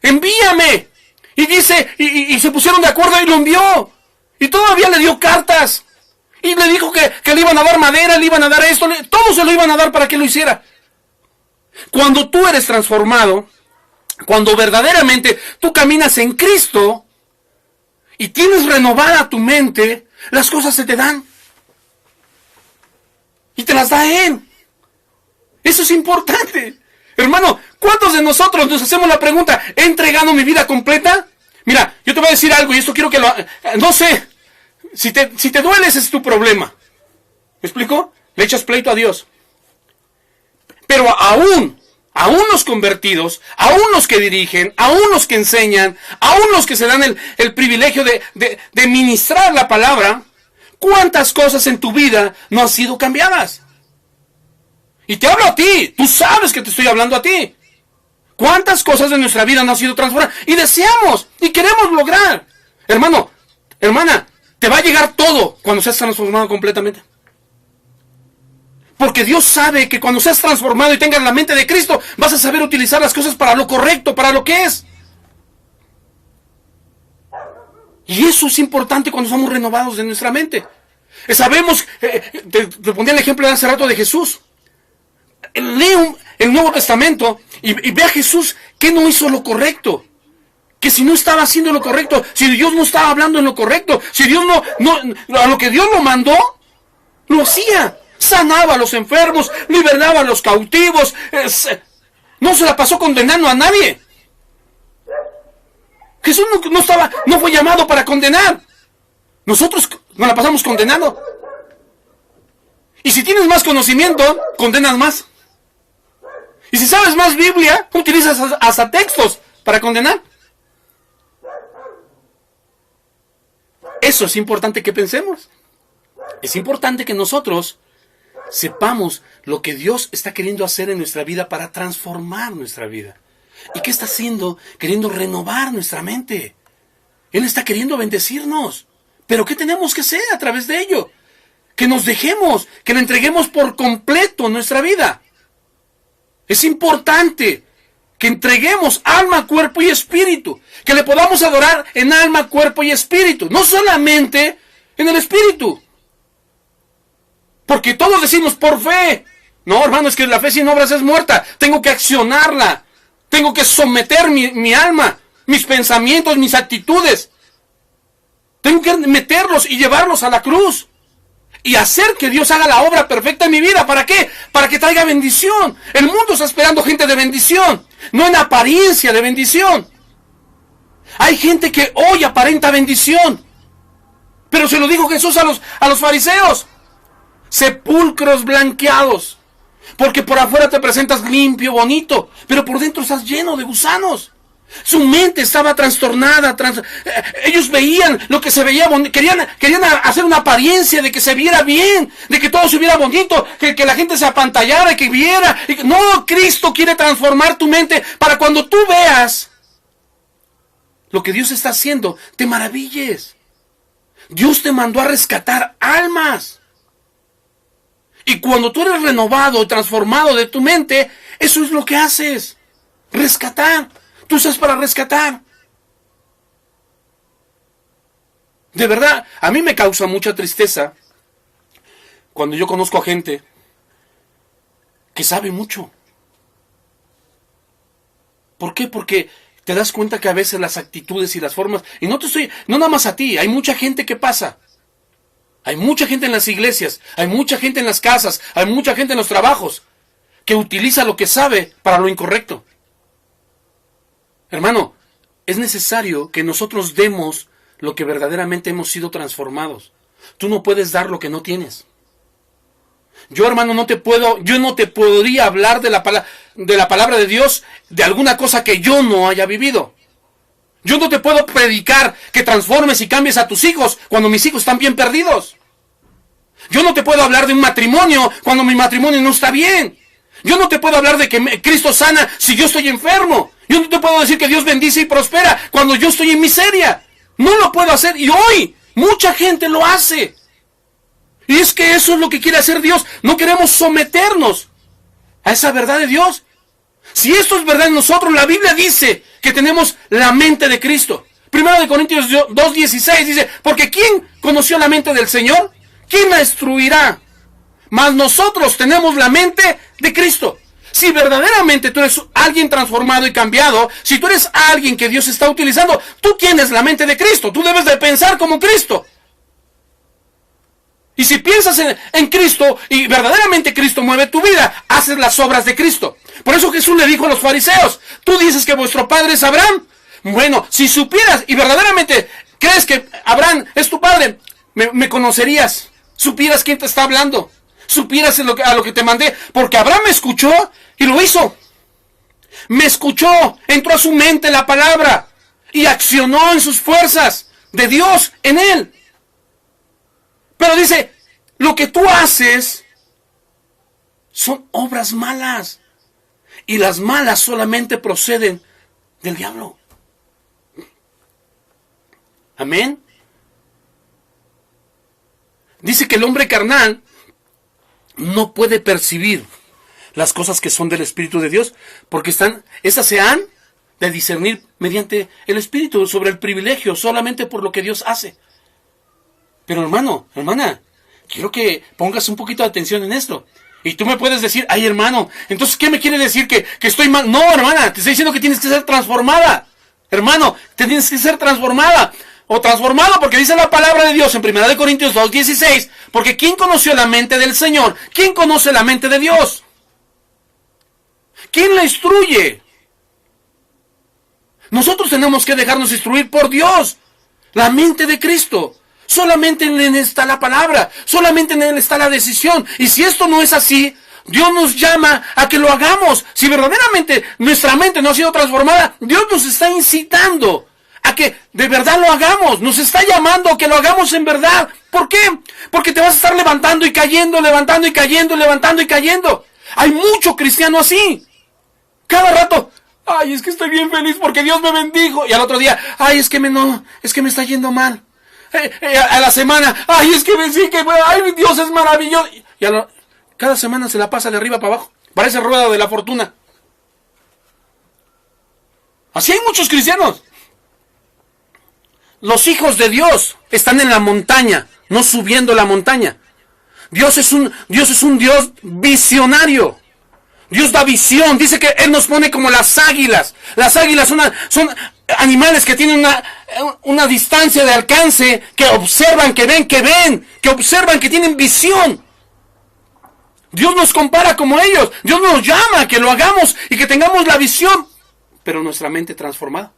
Envíame. Y dice, y se pusieron de acuerdo y lo envió. Y todavía le dio cartas. Y le dijo que le iban a dar madera, le iban a dar esto, todo se lo iban a dar para que lo hiciera. Cuando tú eres transformado, cuando verdaderamente tú caminas en Cristo y tienes renovada tu mente, las cosas se te dan. Y te las da Él. Eso es importante. Hermano, ¿cuántos de nosotros nos hacemos la pregunta, ¿he entregado mi vida completa? Mira, yo te voy a decir algo y esto quiero que lo... No sé, si te duele ese es tu problema. ¿Me explico? Le echas pleito a Dios. Pero aún los convertidos, aún los que dirigen, aún los que enseñan, aún los que se dan el privilegio de ministrar la palabra, ¿cuántas cosas en tu vida no han sido cambiadas? Y te hablo a ti, tú sabes que te estoy hablando a ti. ¿Cuántas cosas de nuestra vida no han sido transformadas? Y deseamos, y queremos lograr. Hermano, hermana, te va a llegar todo cuando seas transformado completamente. Porque Dios sabe que cuando seas transformado y tengas la mente de Cristo, vas a saber utilizar las cosas para lo correcto, para lo que es. Y eso es importante cuando somos renovados de nuestra mente. Sabemos, te ponía el ejemplo de hace rato de Jesús. Lee el Nuevo Testamento y ve a Jesús que no hizo lo correcto. Que si no estaba haciendo lo correcto, si Dios no estaba hablando en lo correcto, si Dios a lo que Dios lo mandó, lo hacía. Sanaba a los enfermos, liberaba a los cautivos, no se la pasó condenando a nadie. Jesús no fue llamado para condenar. Nosotros nos la pasamos condenando. Y si tienes más conocimiento, condenas más. Y si sabes más Biblia, utilizas hasta textos para condenar. Eso es importante que pensemos. Es importante que nosotros sepamos lo que Dios está queriendo hacer en nuestra vida para transformar nuestra vida. ¿Y qué está haciendo? Queriendo renovar nuestra mente. Él está queriendo bendecirnos. ¿Pero qué tenemos que hacer a través de ello? Que nos dejemos, que le entreguemos por completo nuestra vida. Es importante que entreguemos alma, cuerpo y espíritu. Que le podamos adorar en alma, cuerpo y espíritu. No solamente en el espíritu. Porque todos decimos por fe. No, hermano, es que la fe sin obras es muerta. Tengo que accionarla. Tengo que someter mi alma, mis pensamientos, mis actitudes. Tengo que meterlos y llevarlos a la cruz. Y hacer que Dios haga la obra perfecta en mi vida. ¿Para qué? Para que traiga bendición. El mundo está esperando gente de bendición. No en apariencia de bendición. Hay gente que hoy aparenta bendición. Pero se lo dijo Jesús a los fariseos. Sepulcros blanqueados. Porque por afuera te presentas limpio, bonito. Pero por dentro estás lleno de gusanos. Su mente estaba trastornada. Ellos veían lo que se veía bonito. Querían hacer una apariencia de que se viera bien. De que todo se viera bonito. Que la gente se apantallara y que viera. No, Cristo quiere transformar tu mente para cuando tú veas lo que Dios está haciendo, te maravilles. Dios te mandó a rescatar almas. Y cuando tú eres renovado, transformado de tu mente, eso es lo que haces. Rescatar. Tú estás para rescatar. De verdad, a mí me causa mucha tristeza cuando yo conozco a gente que sabe mucho. ¿Por qué? Porque te das cuenta que a veces las actitudes y las formas, y no nada más a ti, hay mucha gente que pasa. Hay mucha gente en las iglesias, hay mucha gente en las casas, hay mucha gente en los trabajos que utiliza lo que sabe para lo incorrecto. Hermano, es necesario que nosotros demos lo que verdaderamente hemos sido transformados. Tú no puedes dar lo que no tienes. Yo, hermano, yo no te podría hablar de la palabra de Dios de alguna cosa que yo no haya vivido. Yo no te puedo predicar que transformes y cambies a tus hijos cuando mis hijos están bien perdidos. Yo no te puedo hablar de un matrimonio cuando mi matrimonio no está bien. Yo no te puedo hablar de que Cristo sana si yo estoy enfermo. Yo no te puedo decir que Dios bendice y prospera cuando yo estoy en miseria. No lo puedo hacer y hoy mucha gente lo hace. Y es que eso es lo que quiere hacer Dios. No queremos someternos a esa verdad de Dios. Si esto es verdad en nosotros, la Biblia dice que tenemos la mente de Cristo. 1 Corintios 2:16 dice, porque ¿quién conoció la mente del Señor? ¿Quién la instruirá? Mas nosotros tenemos la mente de Cristo. Si verdaderamente tú eres alguien transformado y cambiado, si tú eres alguien que Dios está utilizando, tú tienes la mente de Cristo. Tú debes de pensar como Cristo. Y si piensas en Cristo y verdaderamente Cristo mueve tu vida, haces las obras de Cristo. Por eso Jesús le dijo a los fariseos, tú dices que vuestro padre es Abraham. Bueno, si supieras y verdaderamente crees que Abraham es tu padre, me conocerías. Supieras quién te está hablando. Supieras a lo que te mandé. Porque Abraham me escuchó y lo hizo. Me escuchó, entró a su mente la palabra y accionó en sus fuerzas de Dios en él. Pero dice, lo que tú haces son obras malas. Y las malas solamente proceden del diablo. Amén. Dice que el hombre carnal no puede percibir las cosas que son del Espíritu de Dios, porque esas se han de discernir mediante el Espíritu sobre el privilegio, solamente por lo que Dios hace. Pero hermano, hermana, quiero que pongas un poquito de atención en esto. Y tú me puedes decir, ay hermano, entonces ¿qué me quiere decir? ¿Que estoy mal? No, hermana, te estoy diciendo que tienes que ser transformada. Hermano, te tienes que ser transformada. O transformado, porque dice la palabra de Dios en 1 Corintios 2:16. Porque ¿quién conoció la mente del Señor? ¿Quién conoce la mente de Dios? ¿Quién la instruye? Nosotros tenemos que dejarnos instruir por Dios. La mente de Cristo. Solamente en Él está la palabra. Solamente en Él está la decisión. Y si esto no es así, Dios nos llama a que lo hagamos. Si verdaderamente nuestra mente no ha sido transformada, Dios nos está incitando a que de verdad lo hagamos. Nos está llamando a que lo hagamos en verdad. ¿Por qué? Porque te vas a estar levantando y cayendo, levantando y cayendo, levantando y cayendo. Hay mucho cristiano así. Cada rato, ay, es que estoy bien feliz porque Dios me bendijo. Y al otro día, ay, es que me está yendo mal. A la semana, ay, es que ay, Dios es maravilloso. Y cada semana se la pasa de arriba para abajo. Parece rueda de la fortuna. Así hay muchos cristianos. Los hijos de Dios están en la montaña, no subiendo la montaña. Dios es un Dios visionario. Dios da visión. Dice que Él nos pone como las águilas. Las águilas son animales que tienen una distancia de alcance, que observan, que ven, que observan, que tienen visión. Dios nos compara como ellos. Dios nos llama a que lo hagamos y que tengamos la visión, pero nuestra mente transformada.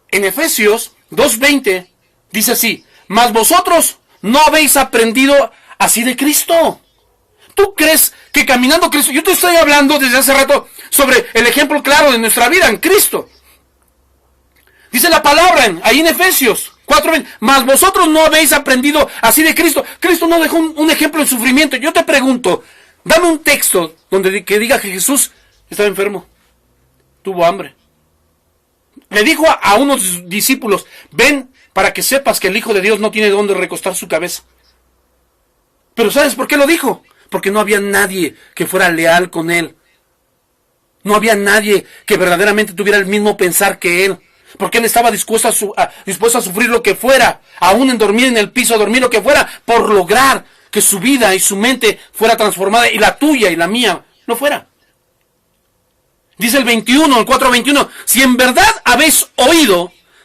En Efesios 2:20 dice así: mas vosotros no habéis aprendido así de Cristo. ¿Tú crees que caminando Cristo? Yo te estoy hablando desde hace rato sobre el ejemplo claro de nuestra vida en Cristo. Dice la palabra ahí en Efesios 4:20, mas vosotros no habéis aprendido así de Cristo. Cristo no dejó un ejemplo en sufrimiento. Yo te pregunto, dame un texto que diga que Jesús estaba enfermo, tuvo hambre. Le dijo a unos discípulos, ven para que sepas que el Hijo de Dios no tiene dónde recostar su cabeza. Pero ¿sabes por qué lo dijo? Porque no había nadie que fuera leal con Él. No había nadie que verdaderamente tuviera el mismo pensar que Él. Porque Él estaba dispuesto a sufrir lo que fuera, aún en dormir en el piso, dormir lo que fuera, por lograr que su vida y su mente fuera transformada, y la tuya y la mía no fuera. Dice el 4:21, si en verdad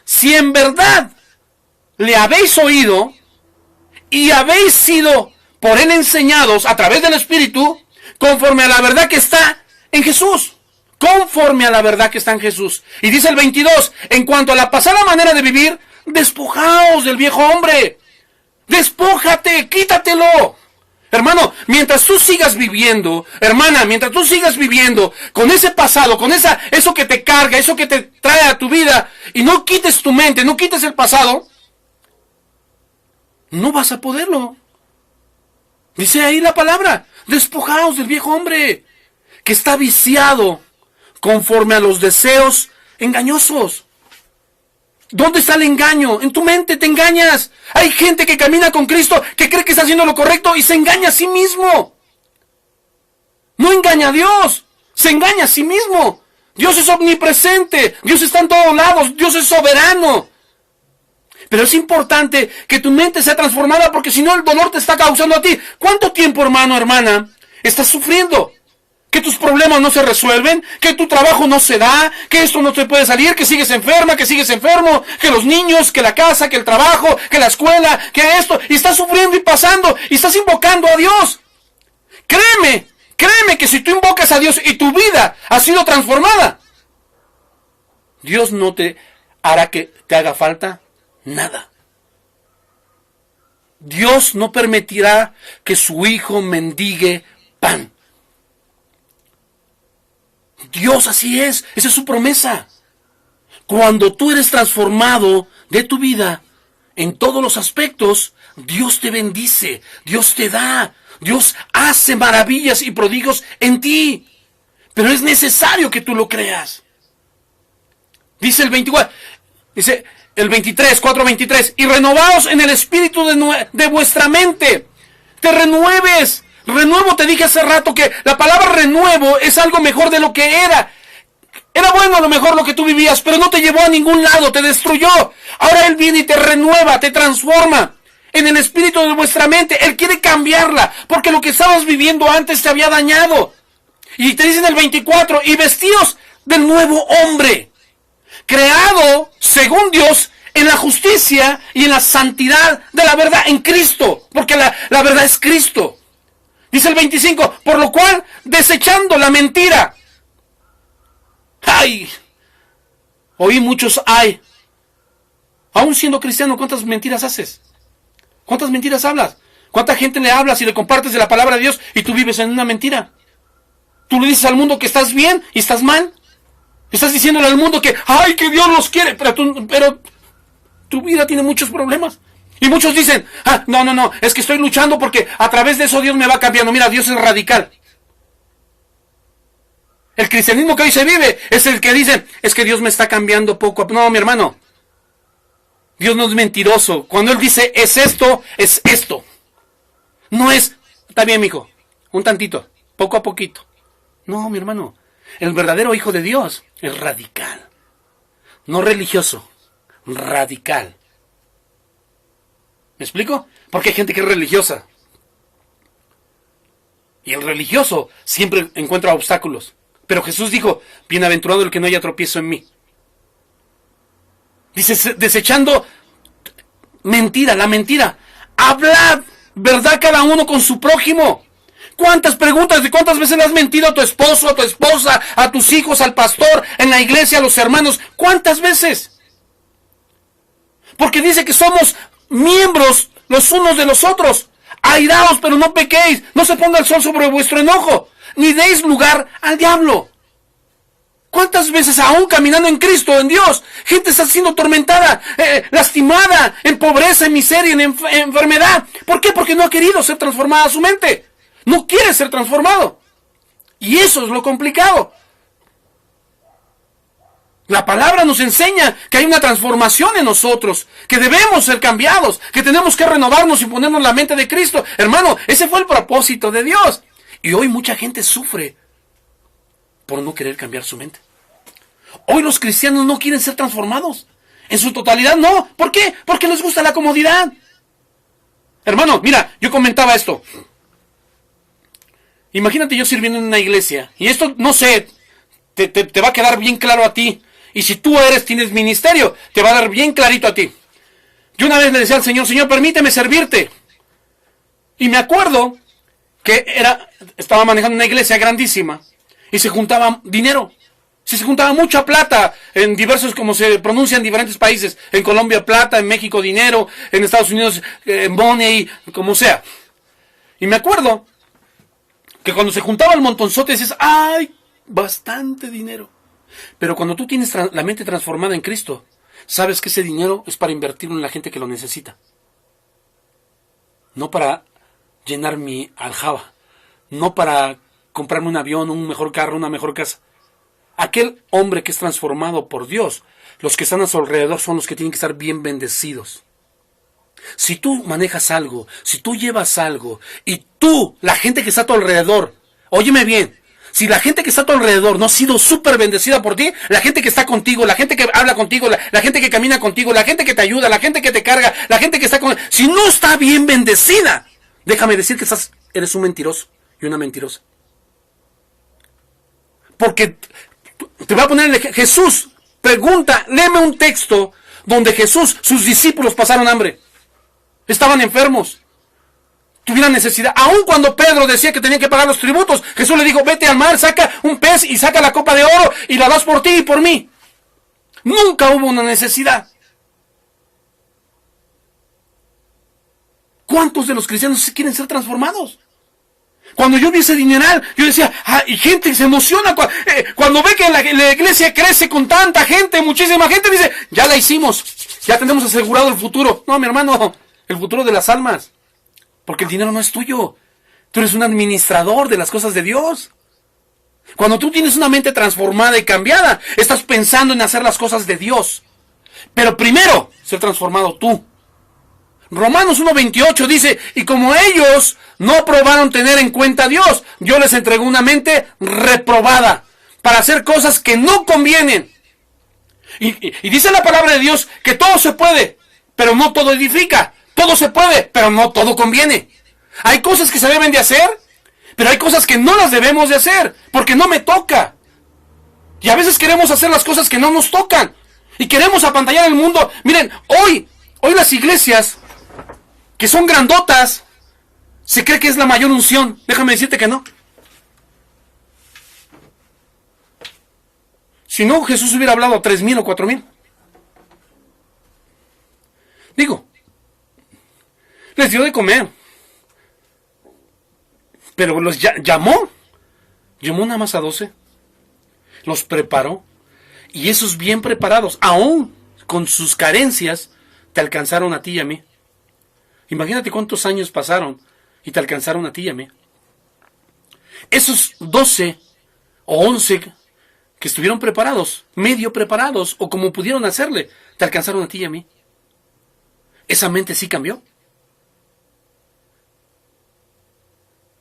si en verdad le habéis oído y habéis sido por Él enseñados a través del Espíritu, conforme a la verdad que está en Jesús. Conforme a la verdad que está en Jesús. Y dice el 22, en cuanto a la pasada manera de vivir, despojaos del viejo hombre. Despójate, quítatelo. Hermano, mientras tú sigas viviendo, hermana, mientras tú sigas viviendo con ese pasado, con eso que te carga, eso que te trae a tu vida, y no quites tu mente, no quites el pasado, no vas a poderlo. Dice ahí la palabra, despojaos del viejo hombre, que está viciado conforme a los deseos engañosos. ¿Dónde está el engaño? En tu mente te engañas. Hay gente que camina con Cristo, que cree que está haciendo lo correcto y se engaña a sí mismo. No engaña a Dios, se engaña a sí mismo. Dios es omnipresente, Dios está en todos lados, Dios es soberano. Pero es importante que tu mente sea transformada, porque si no el dolor te está causando a ti. ¿Cuánto tiempo, hermano, hermana, estás sufriendo? Que tus problemas no se resuelven, que tu trabajo no se da, que esto no te puede salir, que sigues enferma, que sigues enfermo, que los niños, que la casa, que el trabajo, que la escuela, que esto, y estás sufriendo y pasando, y estás invocando a Dios. Créeme que si tú invocas a Dios y tu vida ha sido transformada, Dios no te hará que te haga falta nada. Dios no permitirá que su hijo mendigue pan. Dios así es, esa es su promesa. Cuando tú eres transformado de tu vida en todos los aspectos, Dios te bendice, Dios te da, Dios hace maravillas y prodigios en ti. Pero es necesario que tú lo creas. Dice el 24, dice el 4:23, y renovaos en el espíritu de vuestra mente. Te renueves. Renuevo, te dije hace rato que la palabra renuevo es algo mejor de lo que era. Era bueno a lo mejor lo que tú vivías, pero no te llevó a ningún lado, te destruyó. Ahora Él viene y te renueva, te transforma en el espíritu de vuestra mente. Él quiere cambiarla, porque lo que estabas viviendo antes te había dañado. Y te dice en el 24, y vestidos del nuevo hombre, creado según Dios en la justicia y en la santidad de la verdad en Cristo, porque la verdad es Cristo. Dice el 25, por lo cual, desechando la mentira. ¡Ay! Oí muchos ay. Aún siendo cristiano, ¿cuántas mentiras haces? ¿Cuántas mentiras hablas? ¿Cuánta gente le hablas y le compartes de la palabra de Dios y tú vives en una mentira? Tú le dices al mundo que estás bien y estás mal. Estás diciéndole al mundo que, ¡ay, que Dios los quiere! Pero tu vida tiene muchos problemas. Y muchos dicen, no, es que estoy luchando porque a través de eso Dios me va cambiando. Mira, Dios es radical. El cristianismo que hoy se vive es el que dicen, es que Dios me está cambiando poco a poco. No, mi hermano. Dios no es mentiroso. Cuando Él dice, es esto, es esto. No es, está bien, mijo, un tantito, poco a poquito. No, mi hermano. El verdadero hijo de Dios es radical. No religioso, radical. ¿Me explico? Porque hay gente que es religiosa. Y el religioso siempre encuentra obstáculos. Pero Jesús dijo, bienaventurado el que no haya tropiezo en mí. Dice, desechando mentira, la mentira. Hablad verdad cada uno con su prójimo. ¿Cuántas preguntas de cuántas veces le has mentido a tu esposo, a tu esposa, a tus hijos, al pastor, en la iglesia, a los hermanos? ¿Cuántas veces? Porque dice que somos miembros los unos de los otros. Airaos, pero no pequéis. No se ponga el sol sobre vuestro enojo, ni deis lugar al diablo. ¿Cuántas veces aún caminando en Cristo, en Dios, gente está siendo atormentada, lastimada, en pobreza, en miseria, en enfermedad? ¿Por qué? Porque no ha querido ser transformada su mente. No quiere ser transformado. Y eso es lo complicado. La palabra nos enseña que hay una transformación en nosotros, que debemos ser cambiados, que tenemos que renovarnos y ponernos la mente de Cristo. Hermano, ese fue el propósito de Dios. Y hoy mucha gente sufre por no querer cambiar su mente. Hoy los cristianos no quieren ser transformados. En su totalidad no. ¿Por qué? Porque les gusta la comodidad. Hermano, mira, yo comentaba esto. Imagínate yo sirviendo en una iglesia. Y esto, no sé, te va a quedar bien claro a ti. Y si tú tienes ministerio, te va a dar bien clarito a ti. Yo una vez le decía al Señor, Señor, permíteme servirte. Y me acuerdo que estaba manejando una iglesia grandísima. Y se juntaba dinero. Se juntaba mucha plata en diversos, como se pronuncia en diferentes países. En Colombia plata, en México dinero, en Estados Unidos money, como sea. Y me acuerdo que cuando se juntaba el montonzote dices, ¡ay! Bastante dinero. Pero cuando tú tienes la mente transformada en Cristo, sabes que ese dinero es para invertirlo en la gente que lo necesita. No para llenar mi aljaba. No para comprarme un avión, un mejor carro, una mejor casa. Aquel hombre que es transformado por Dios, los que están a su alrededor son los que tienen que estar bien bendecidos. Si tú manejas algo, si tú llevas algo, y tú, la gente que está a tu alrededor, óyeme bien, si la gente que está a tu alrededor no ha sido súper bendecida por ti, la gente que está contigo, la gente que habla contigo, la gente que camina contigo, la gente que te ayuda, la gente que te carga, la gente que está con... Si no está bien bendecida, déjame decir que eres un mentiroso y una mentirosa. Porque te voy a poner Jesús pregunta, léeme un texto donde sus discípulos pasaron hambre. Estaban enfermos. Tuvieran necesidad. Aun cuando Pedro decía que tenían que pagar los tributos, Jesús le dijo, vete al mar, saca un pez y saca la copa de oro y la das por ti y por mí. Nunca hubo una necesidad. ¿Cuántos de los cristianos quieren ser transformados? Cuando yo vi ese dineral, yo decía, y gente se emociona cuando ve que la iglesia crece con tanta gente, muchísima gente, dice, ya la hicimos, ya tenemos asegurado el futuro. No, mi hermano, el futuro de las almas. Porque el dinero no es tuyo. Tú eres un administrador de las cosas de Dios. Cuando tú tienes una mente transformada y cambiada, estás pensando en hacer las cosas de Dios. Pero primero, ser transformado tú. Romanos 1:28 dice, y como ellos no probaron tener en cuenta a Dios, Dios les entregó una mente reprobada, para hacer cosas que no convienen. Y dice la palabra de Dios que todo se puede, pero no todo edifica. Todo se puede, pero no todo conviene. Hay cosas que se deben de hacer, pero hay cosas que no las debemos de hacer, porque no me toca. Y a veces queremos hacer las cosas que no nos tocan. Y queremos apantallar el mundo. Miren, hoy las iglesias, que son grandotas, se cree que es la mayor unción. Déjame decirte que no. Si no, Jesús hubiera hablado a 3,000 o 4,000. Digo, les dio de comer. Pero los llamó nada más a 12. Los preparó. Y esos bien preparados, aún con sus carencias, te alcanzaron a ti y a mí. Imagínate cuántos años pasaron y te alcanzaron a ti y a mí. Esos 12 o 11 que estuvieron preparados, medio preparados, o como pudieron hacerle, te alcanzaron a ti y a mí. Esa mente sí cambió.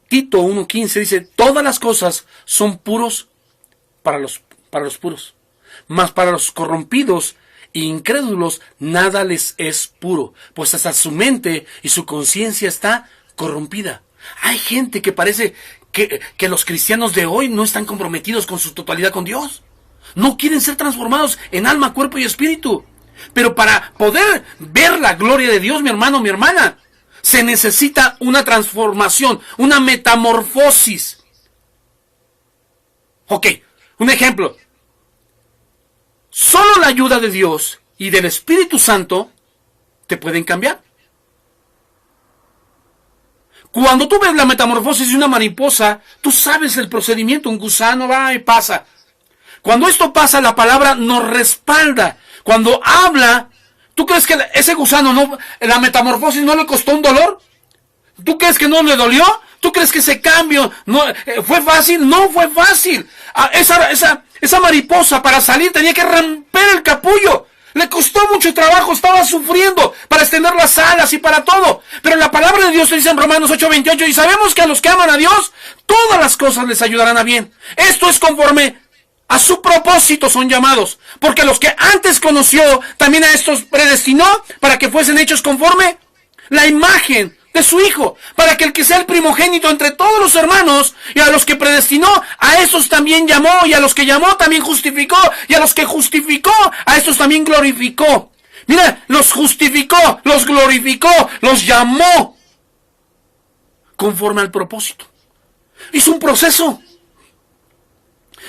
Tito 1:15 dice, todas las cosas son puros para los puros, mas para los corrompidos e incrédulos nada les es puro, pues hasta su mente y su conciencia está corrompida. Hay gente que parece que los cristianos de hoy no están comprometidos con su totalidad con Dios. No quieren ser transformados en alma, cuerpo y espíritu. Pero para poder ver la gloria de Dios, mi hermano, mi hermana, se necesita una transformación, una metamorfosis. Ok, un ejemplo. Solo la ayuda de Dios y del Espíritu Santo te pueden cambiar. Cuando tú ves la metamorfosis de una mariposa, tú sabes el procedimiento, un gusano va y pasa. Cuando esto pasa, la palabra nos respalda. Cuando habla, ¿tú crees que ese gusano, la metamorfosis no le costó un dolor? ¿Tú crees que no le dolió? ¿Tú crees que ese cambio fue fácil? No fue fácil. Esa mariposa para salir tenía que romper el capullo. Le costó mucho trabajo, estaba sufriendo para extender las alas y para todo. Pero la palabra de Dios dice en Romanos 8:28, y sabemos que a los que aman a Dios, todas las cosas les ayudarán a bien. Esto es conforme a su propósito son llamados. Porque a los que antes conoció, también a estos predestinó para que fuesen hechos conforme la imagen de su Hijo, para que el que sea el primogénito entre todos los hermanos, y a los que predestinó, a estos también llamó, y a los que llamó también justificó, y a los que justificó, a estos también glorificó. Mira, los justificó, los glorificó, los llamó, conforme al propósito. Hizo un proceso.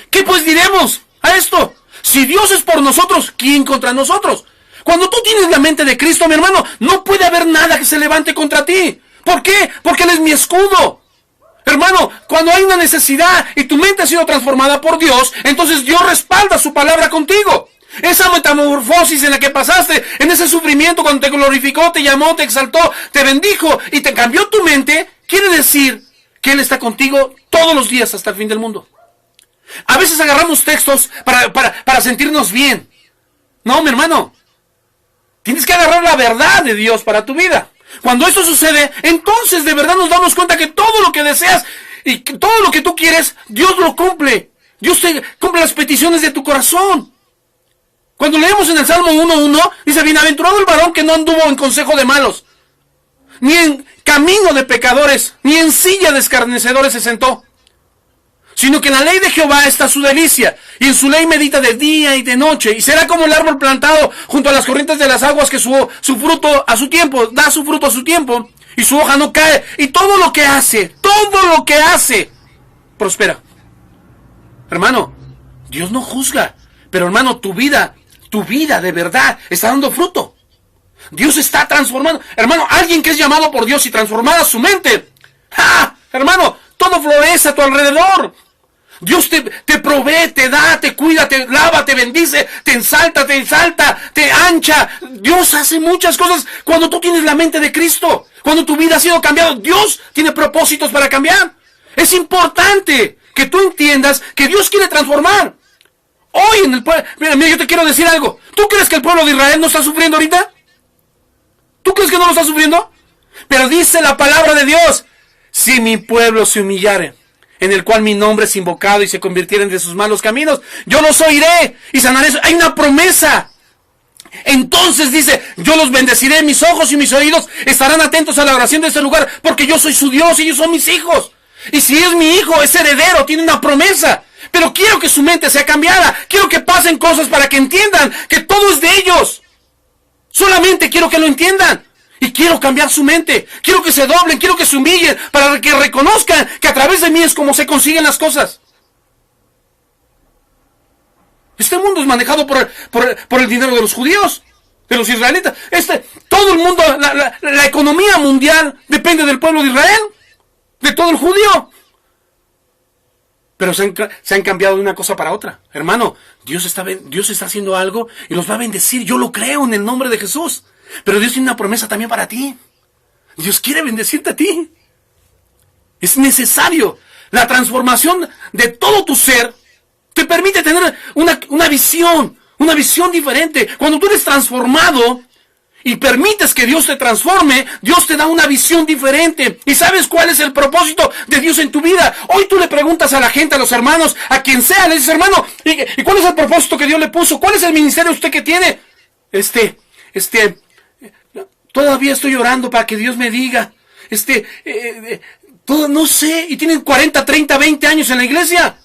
¿Qué pues diremos a esto? Si Dios es por nosotros, ¿quién contra nosotros? Cuando tú tienes la mente de Cristo, mi hermano, no puede haber nada que se levante contra ti. ¿Por qué? Porque Él es mi escudo. Hermano, cuando hay una necesidad y tu mente ha sido transformada por Dios, entonces Dios respalda su palabra contigo. Esa metamorfosis en la que pasaste, en ese sufrimiento, cuando te glorificó, te llamó, te exaltó, te bendijo y te cambió tu mente, quiere decir que Él está contigo todos los días hasta el fin del mundo. A veces agarramos textos para sentirnos bien. No, mi hermano. Tienes que agarrar la verdad de Dios para tu vida. Cuando esto sucede, entonces de verdad nos damos cuenta que todo lo que deseas y todo lo que tú quieres, Dios lo cumple. Dios te cumple las peticiones de tu corazón. Cuando leemos en el Salmo 1:1, dice, bienaventurado el varón que no anduvo en consejo de malos, ni en camino de pecadores, ni en silla de escarnecedores se sentó, sino que en la ley de Jehová está su delicia, y en su ley medita de día y de noche, y será como el árbol plantado junto a las corrientes de las aguas que su fruto a su tiempo, da su fruto a su tiempo, y su hoja no cae, y todo lo que hace, prospera. Hermano, Dios no juzga, pero hermano, tu vida de verdad está dando fruto. Dios está transformando. Hermano, alguien que es llamado por Dios y transformada su mente, ¡ja! Hermano, todo florece a tu alrededor. Dios te provee, te da, te cuida, te lava, te bendice, te ensalta, te ancha. Dios hace muchas cosas cuando tú tienes la mente de Cristo. Cuando tu vida ha sido cambiada, Dios tiene propósitos para cambiar. Es importante que tú entiendas que Dios quiere transformar. Hoy en el pueblo, mira, yo te quiero decir algo. ¿Tú crees que el pueblo de Israel no está sufriendo ahorita? ¿Tú crees que no lo está sufriendo? Pero dice la palabra de Dios, si mi pueblo se humillare, en el cual mi nombre es invocado y se convirtieren de sus malos caminos, yo los oiré y sanaré. Hay una promesa. Entonces dice, yo los bendeciré, mis ojos y mis oídos estarán atentos a la oración de este lugar, porque yo soy su Dios y ellos son mis hijos. Y si es mi hijo, es heredero, tiene una promesa. Pero quiero que su mente sea cambiada. Quiero que pasen cosas para que entiendan que todo es de ellos. Solamente quiero que lo entiendan. Y quiero cambiar su mente. Quiero que se doblen, quiero que se humillen, para que reconozcan que a través de mí es como se consiguen las cosas. Este mundo es manejado por el dinero de los judíos, de los israelitas. Todo el mundo, la economía mundial depende del pueblo de Israel, de todo el judío. Pero se han cambiado de una cosa para otra. Hermano, Dios está haciendo algo y los va a bendecir. Yo lo creo en el nombre de Jesús. Pero Dios tiene una promesa también para ti. Dios quiere bendecirte a ti. Es necesario. La transformación de todo tu ser te permite tener una visión diferente. Cuando tú eres transformado y permites que Dios te transforme, Dios te da una visión diferente. ¿Y sabes cuál es el propósito de Dios en tu vida? Hoy tú le preguntas a la gente, a los hermanos, a quien sea, le dices, hermano, ¿y cuál es el propósito que Dios le puso? ¿Cuál es el ministerio usted que tiene? Todavía estoy orando para que Dios me diga. No sé, y tienen 40, 30, 20 años en la iglesia.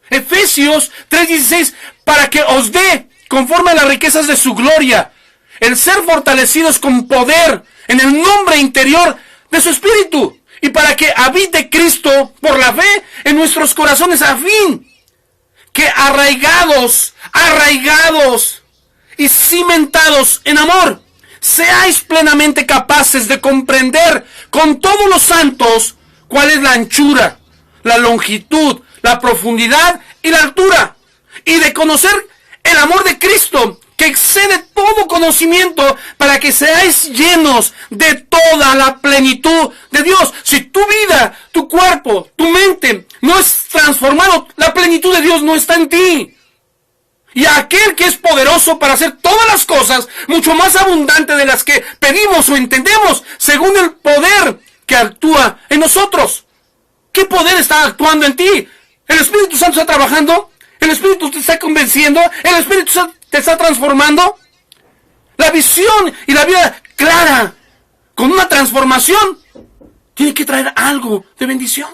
Efesios 3:16, para que os dé, conforme a las riquezas de su gloria, el ser fortalecidos con poder en el nombre interior de su espíritu, y para que habite Cristo por la fe en nuestros corazones, a fin que arraigados y cimentados en amor, seáis plenamente capaces de comprender con todos los santos cuál es la anchura, la longitud, la profundidad y la altura, y de conocer el amor de Cristo, que excede todo conocimiento, para que seáis llenos de toda la plenitud de Dios. Si tu vida, tu cuerpo, tu mente no es transformado, la plenitud de Dios no está en ti. Y aquel que es poderoso para hacer todas las cosas, mucho más abundante de las que pedimos o entendemos, según el poder que actúa en nosotros. ¿Qué poder está actuando en ti? ¿El Espíritu Santo está trabajando? ¿El Espíritu te está convenciendo? ¿El Espíritu Santo te está transformando? La visión y la vida clara, con una transformación, tiene que traer algo de bendición.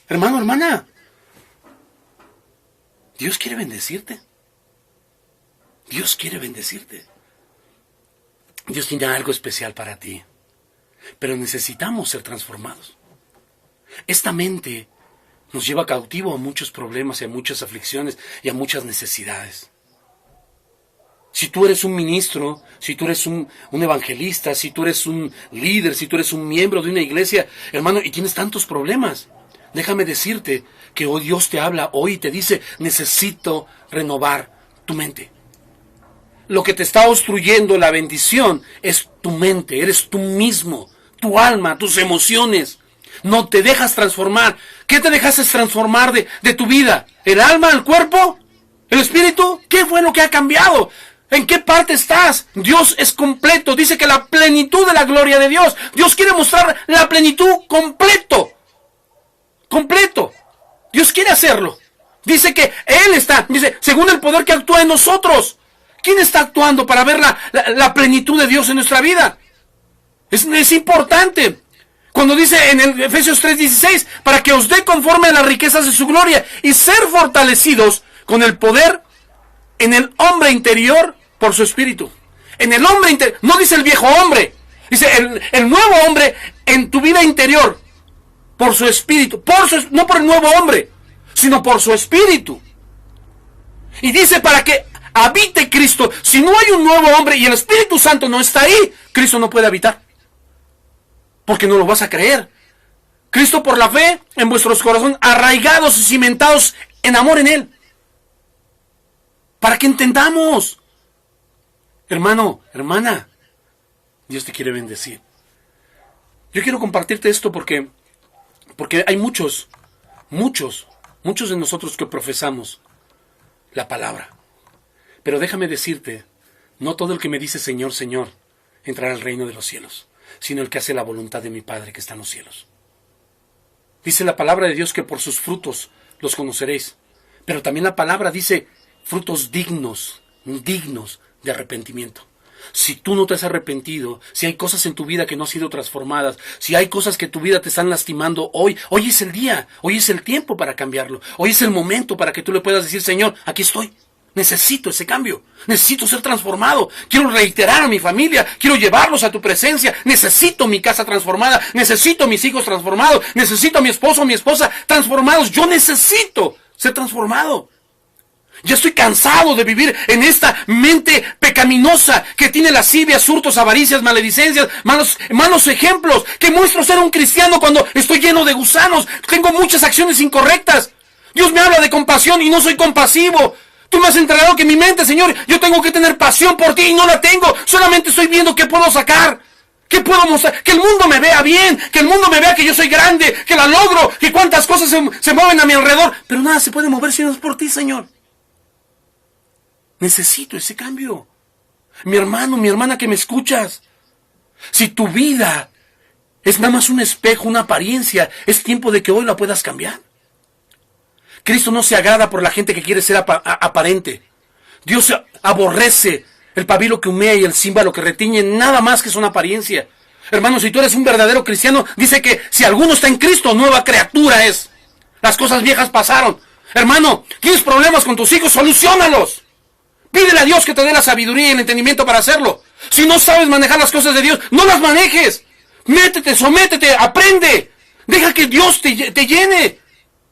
Hermano, hermana, Dios quiere bendecirte. Dios quiere bendecirte. Dios tiene algo especial para ti. Pero necesitamos ser transformados. Esta mente nos lleva cautivo a muchos problemas y a muchas aflicciones y a muchas necesidades. Si tú eres un ministro, si tú eres un evangelista, si tú eres un líder, si tú eres un miembro de una iglesia, hermano, y tienes tantos problemas, déjame decirte que hoy Dios te habla hoy y te dice, necesito renovar tu mente. Lo que te está obstruyendo la bendición es tu mente, eres tú mismo, tu alma, tus emociones. No te dejas transformar. ¿Qué te dejaste transformar de tu vida? ¿El alma, el cuerpo, el espíritu? ¿Qué fue lo que ha cambiado? ¿En qué parte estás? Dios es completo. Dice que la plenitud de la gloria de Dios. Dios quiere mostrar la plenitud completo. Completo. Dios quiere hacerlo. Dice que Él está, dice, según el poder que actúa en nosotros. ¿Quién está actuando para ver la plenitud de Dios en nuestra vida? Es importante. Cuando dice en el Efesios 3:16, para que os dé conforme a las riquezas de su gloria y ser fortalecidos con el poder en el hombre interior por su espíritu. En el hombre interior, no dice el viejo hombre, dice el nuevo hombre en tu vida interior por su espíritu, no por el nuevo hombre, sino por su espíritu. Y dice para que habite Cristo. Si no hay un nuevo hombre y el Espíritu Santo no está ahí, Cristo no puede habitar. Porque no lo vas a creer. Cristo por la fe en vuestros corazones, arraigados y cimentados en amor en Él. Para que entendamos. Hermano, hermana, Dios te quiere bendecir. Yo quiero compartirte esto porque hay muchos de nosotros que profesamos la palabra. Pero déjame decirte, no todo el que me dice Señor, Señor, entrará al reino de los cielos, sino el que hace la voluntad de mi Padre que está en los cielos. Dice la palabra de Dios que por sus frutos los conoceréis. Pero también la palabra dice frutos dignos de arrepentimiento. Si tú no te has arrepentido, si hay cosas en tu vida que no han sido transformadas, si hay cosas que en tu vida te están lastimando, hoy es el día, hoy es el tiempo para cambiarlo. Hoy es el momento para que tú le puedas decir, Señor, aquí estoy. Necesito ese cambio, necesito ser transformado, quiero reiterar a mi familia, quiero llevarlos a tu presencia, necesito mi casa transformada, necesito mis hijos transformados, necesito a mi esposo o mi esposa transformados, yo necesito ser transformado. Ya estoy cansado de vivir en esta mente pecaminosa que tiene lascivias, hurtos, avaricias, maledicencias, malos ejemplos, que muestro ser un cristiano cuando estoy lleno de gusanos, tengo muchas acciones incorrectas. Dios me habla de compasión y no soy compasivo. Tú me has entregado que mi mente, Señor, yo tengo que tener pasión por ti y no la tengo. Solamente estoy viendo qué puedo sacar, qué puedo mostrar, que el mundo me vea bien, que el mundo me vea que yo soy grande, que la logro, que cuántas cosas se mueven a mi alrededor. Pero nada se puede mover si no es por ti, Señor. Necesito ese cambio. Mi hermano, mi hermana que me escuchas, si tu vida es nada más un espejo, una apariencia, es tiempo de que hoy la puedas cambiar. Cristo no se agrada por la gente que quiere ser aparente. Dios aborrece el pabilo que humea y el címbalo que retiñe, nada más que es una apariencia. Hermano, si tú eres un verdadero cristiano, dice que si alguno está en Cristo, nueva criatura es. Las cosas viejas pasaron. Hermano, ¿tienes problemas con tus hijos? ¡Soluciónalos! Pídele a Dios que te dé la sabiduría y el entendimiento para hacerlo. Si no sabes manejar las cosas de Dios, no las manejes. Métete, sométete, aprende. Deja que Dios te llene.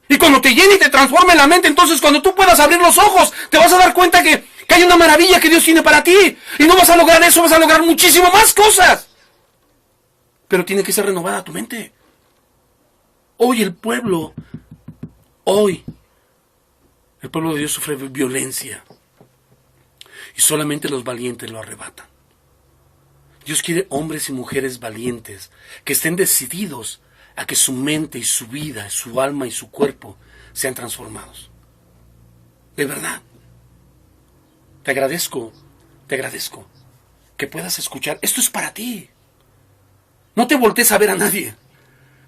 Y cuando te llene y te transforme la mente, entonces cuando tú puedas abrir los ojos, te vas a dar cuenta que hay una maravilla que Dios tiene para ti. Y no vas a lograr eso, vas a lograr muchísimo más cosas. Pero tiene que ser renovada tu mente. Hoy el pueblo de Dios sufre violencia. Y solamente los valientes lo arrebatan. Dios quiere hombres y mujeres valientes, que estén decididos a que su mente y su vida, su alma y su cuerpo sean transformados. De verdad. Te agradezco que puedas escuchar. Esto es para ti. No te voltees a ver a nadie.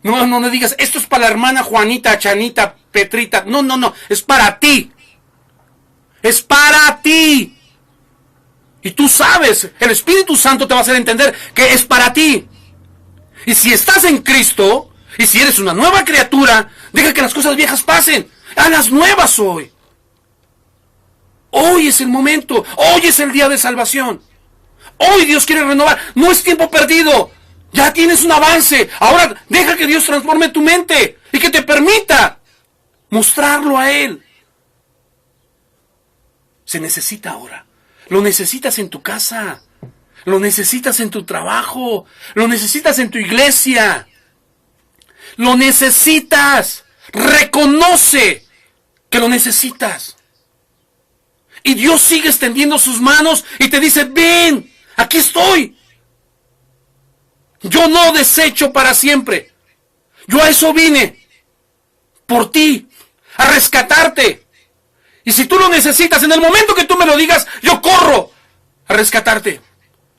No le digas, esto es para la hermana Juanita, Chanita, Petrita. No, es para ti. Es para ti. Y tú sabes, el Espíritu Santo te va a hacer entender que es para ti. Y si estás en Cristo, y si eres una nueva criatura, deja que las cosas viejas pasen. Haz las nuevas hoy. Hoy es el momento. Hoy es el día de salvación. Hoy Dios quiere renovar. No es tiempo perdido. Ya tienes un avance. Ahora deja que Dios transforme tu mente y que te permita mostrarlo a Él. Se necesita ahora. Lo necesitas en tu casa. Lo necesitas en tu trabajo. Lo necesitas en tu iglesia. Lo necesitas. Reconoce que lo necesitas. Y Dios sigue extendiendo sus manos y te dice, ven, aquí estoy. Yo no desecho para siempre. Yo a eso vine. Por ti. A rescatarte. Y si tú lo necesitas, en el momento que tú me lo digas, yo corro a rescatarte.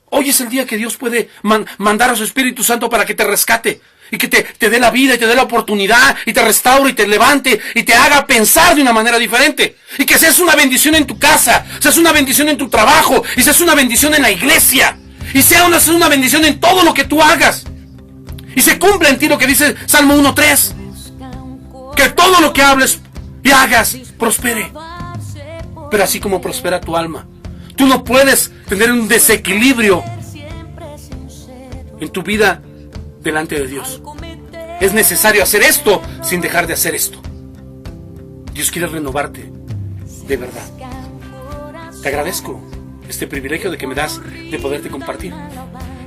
Hoy es el día que Dios puede mandar a su Espíritu Santo para que te rescate. Y que te dé la vida y te dé la oportunidad y te restaure y te levante y te haga pensar de una manera diferente. Y que seas una bendición en tu casa, seas una bendición en tu trabajo y seas una bendición en la iglesia. Y sea una bendición en todo lo que tú hagas. Y se cumpla en ti lo que dice Salmo 1:3. Que todo lo que hables y hagas prospere. Pero así como prospera tu alma, tú no puedes tener un desequilibrio en tu vida delante de Dios. Es necesario hacer esto sin dejar de hacer esto. Dios quiere renovarte de verdad. Te agradezco este privilegio de que me das de poderte compartir.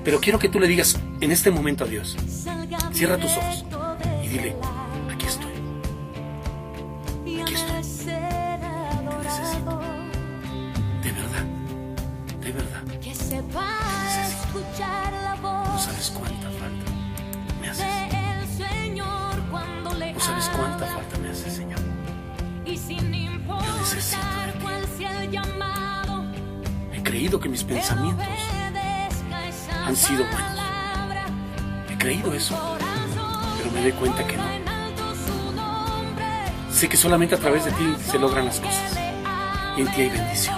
Pero quiero que tú le digas en este momento a Dios. Cierra tus ojos y dile, aquí estoy. Aquí estoy. Te necesito. De verdad. De verdad. Te necesito. No sabes cuánta falta me haces. No sabes cuánta falta me haces, Señor. Yo necesito de ti. He creído que mis pensamientos han sido buenos. He creído eso, pero me doy cuenta que no. Sé que solamente a través de ti se logran las cosas. Y en ti hay bendición.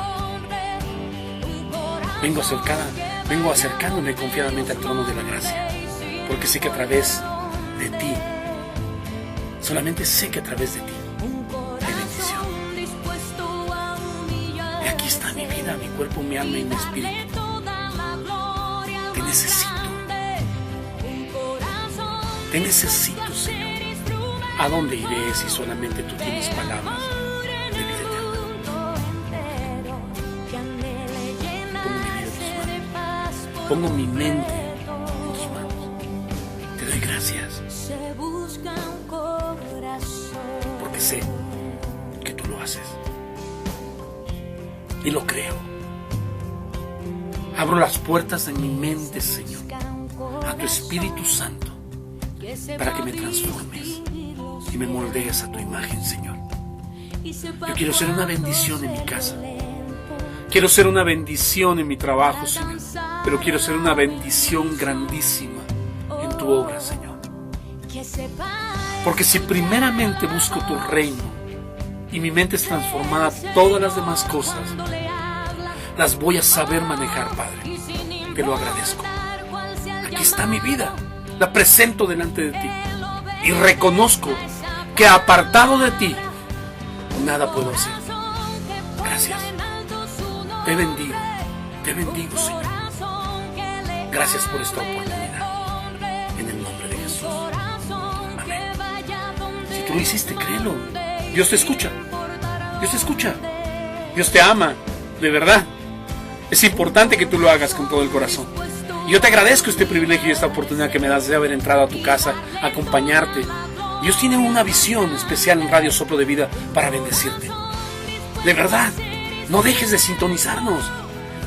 Vengo acercándome confiadamente al trono de la gracia, porque sé que a través de ti, solamente sé que a través de ti hay bendición. Y aquí está mi vida, mi cuerpo, mi alma y mi espíritu. Te necesito. Te necesito, Señor. ¿A dónde iré si solamente tú tienes palabras de vida eterna? Pongo mi vida en tus manos. Pongo mi mente en tus manos. Te doy gracias. Porque sé que tú lo haces. Y lo creo. Abro las puertas de mi mente, Señor, a tu Espíritu Santo, para que me transformes y me moldees a tu imagen, Señor. Yo quiero ser una bendición en mi casa. Quiero ser una bendición en mi trabajo, Señor. Pero quiero ser una bendición grandísima en tu obra, Señor. Porque si primeramente busco tu reino y mi mente es transformada, todas las demás cosas las voy a saber manejar, Padre. Te lo agradezco. Aquí está mi vida. La presento delante de ti. Y reconozco que apartado de ti, nada puedo hacer. Gracias. Te bendigo, Señor. Gracias por esta oportunidad. En el nombre de Jesús. Amén. Si tú lo hiciste, créelo. Dios te escucha. Dios te escucha. Dios te ama, de verdad. Es importante que tú lo hagas con todo el corazón. Y yo te agradezco este privilegio y esta oportunidad que me das de haber entrado a tu casa, a acompañarte. Dios tiene una visión especial en Radio Soplo de Vida para bendecirte. De verdad, no dejes de sintonizarnos.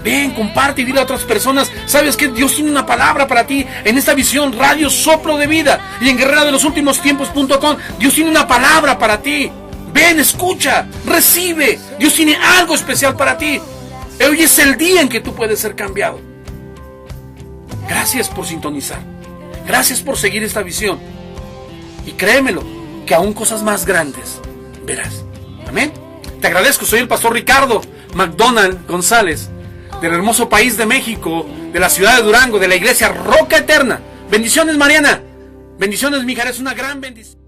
Ven, comparte y dile a otras personas. ¿Sabes qué? Dios tiene una palabra para ti en esta visión Radio Soplo de Vida. Y en guerreradelosultimostiempos.com Dios tiene una palabra para ti. Ven, escucha, recibe. Dios tiene algo especial para ti. Hoy es el día en que tú puedes ser cambiado. Gracias por sintonizar. Gracias por seguir esta visión. Y créemelo, que aún cosas más grandes verás. Amén. Te agradezco. Soy el pastor Ricardo McDonald González, del hermoso país de México, de la ciudad de Durango, de la iglesia Roca Eterna. Bendiciones, Mariana. Bendiciones, mija. Eres una gran bendición.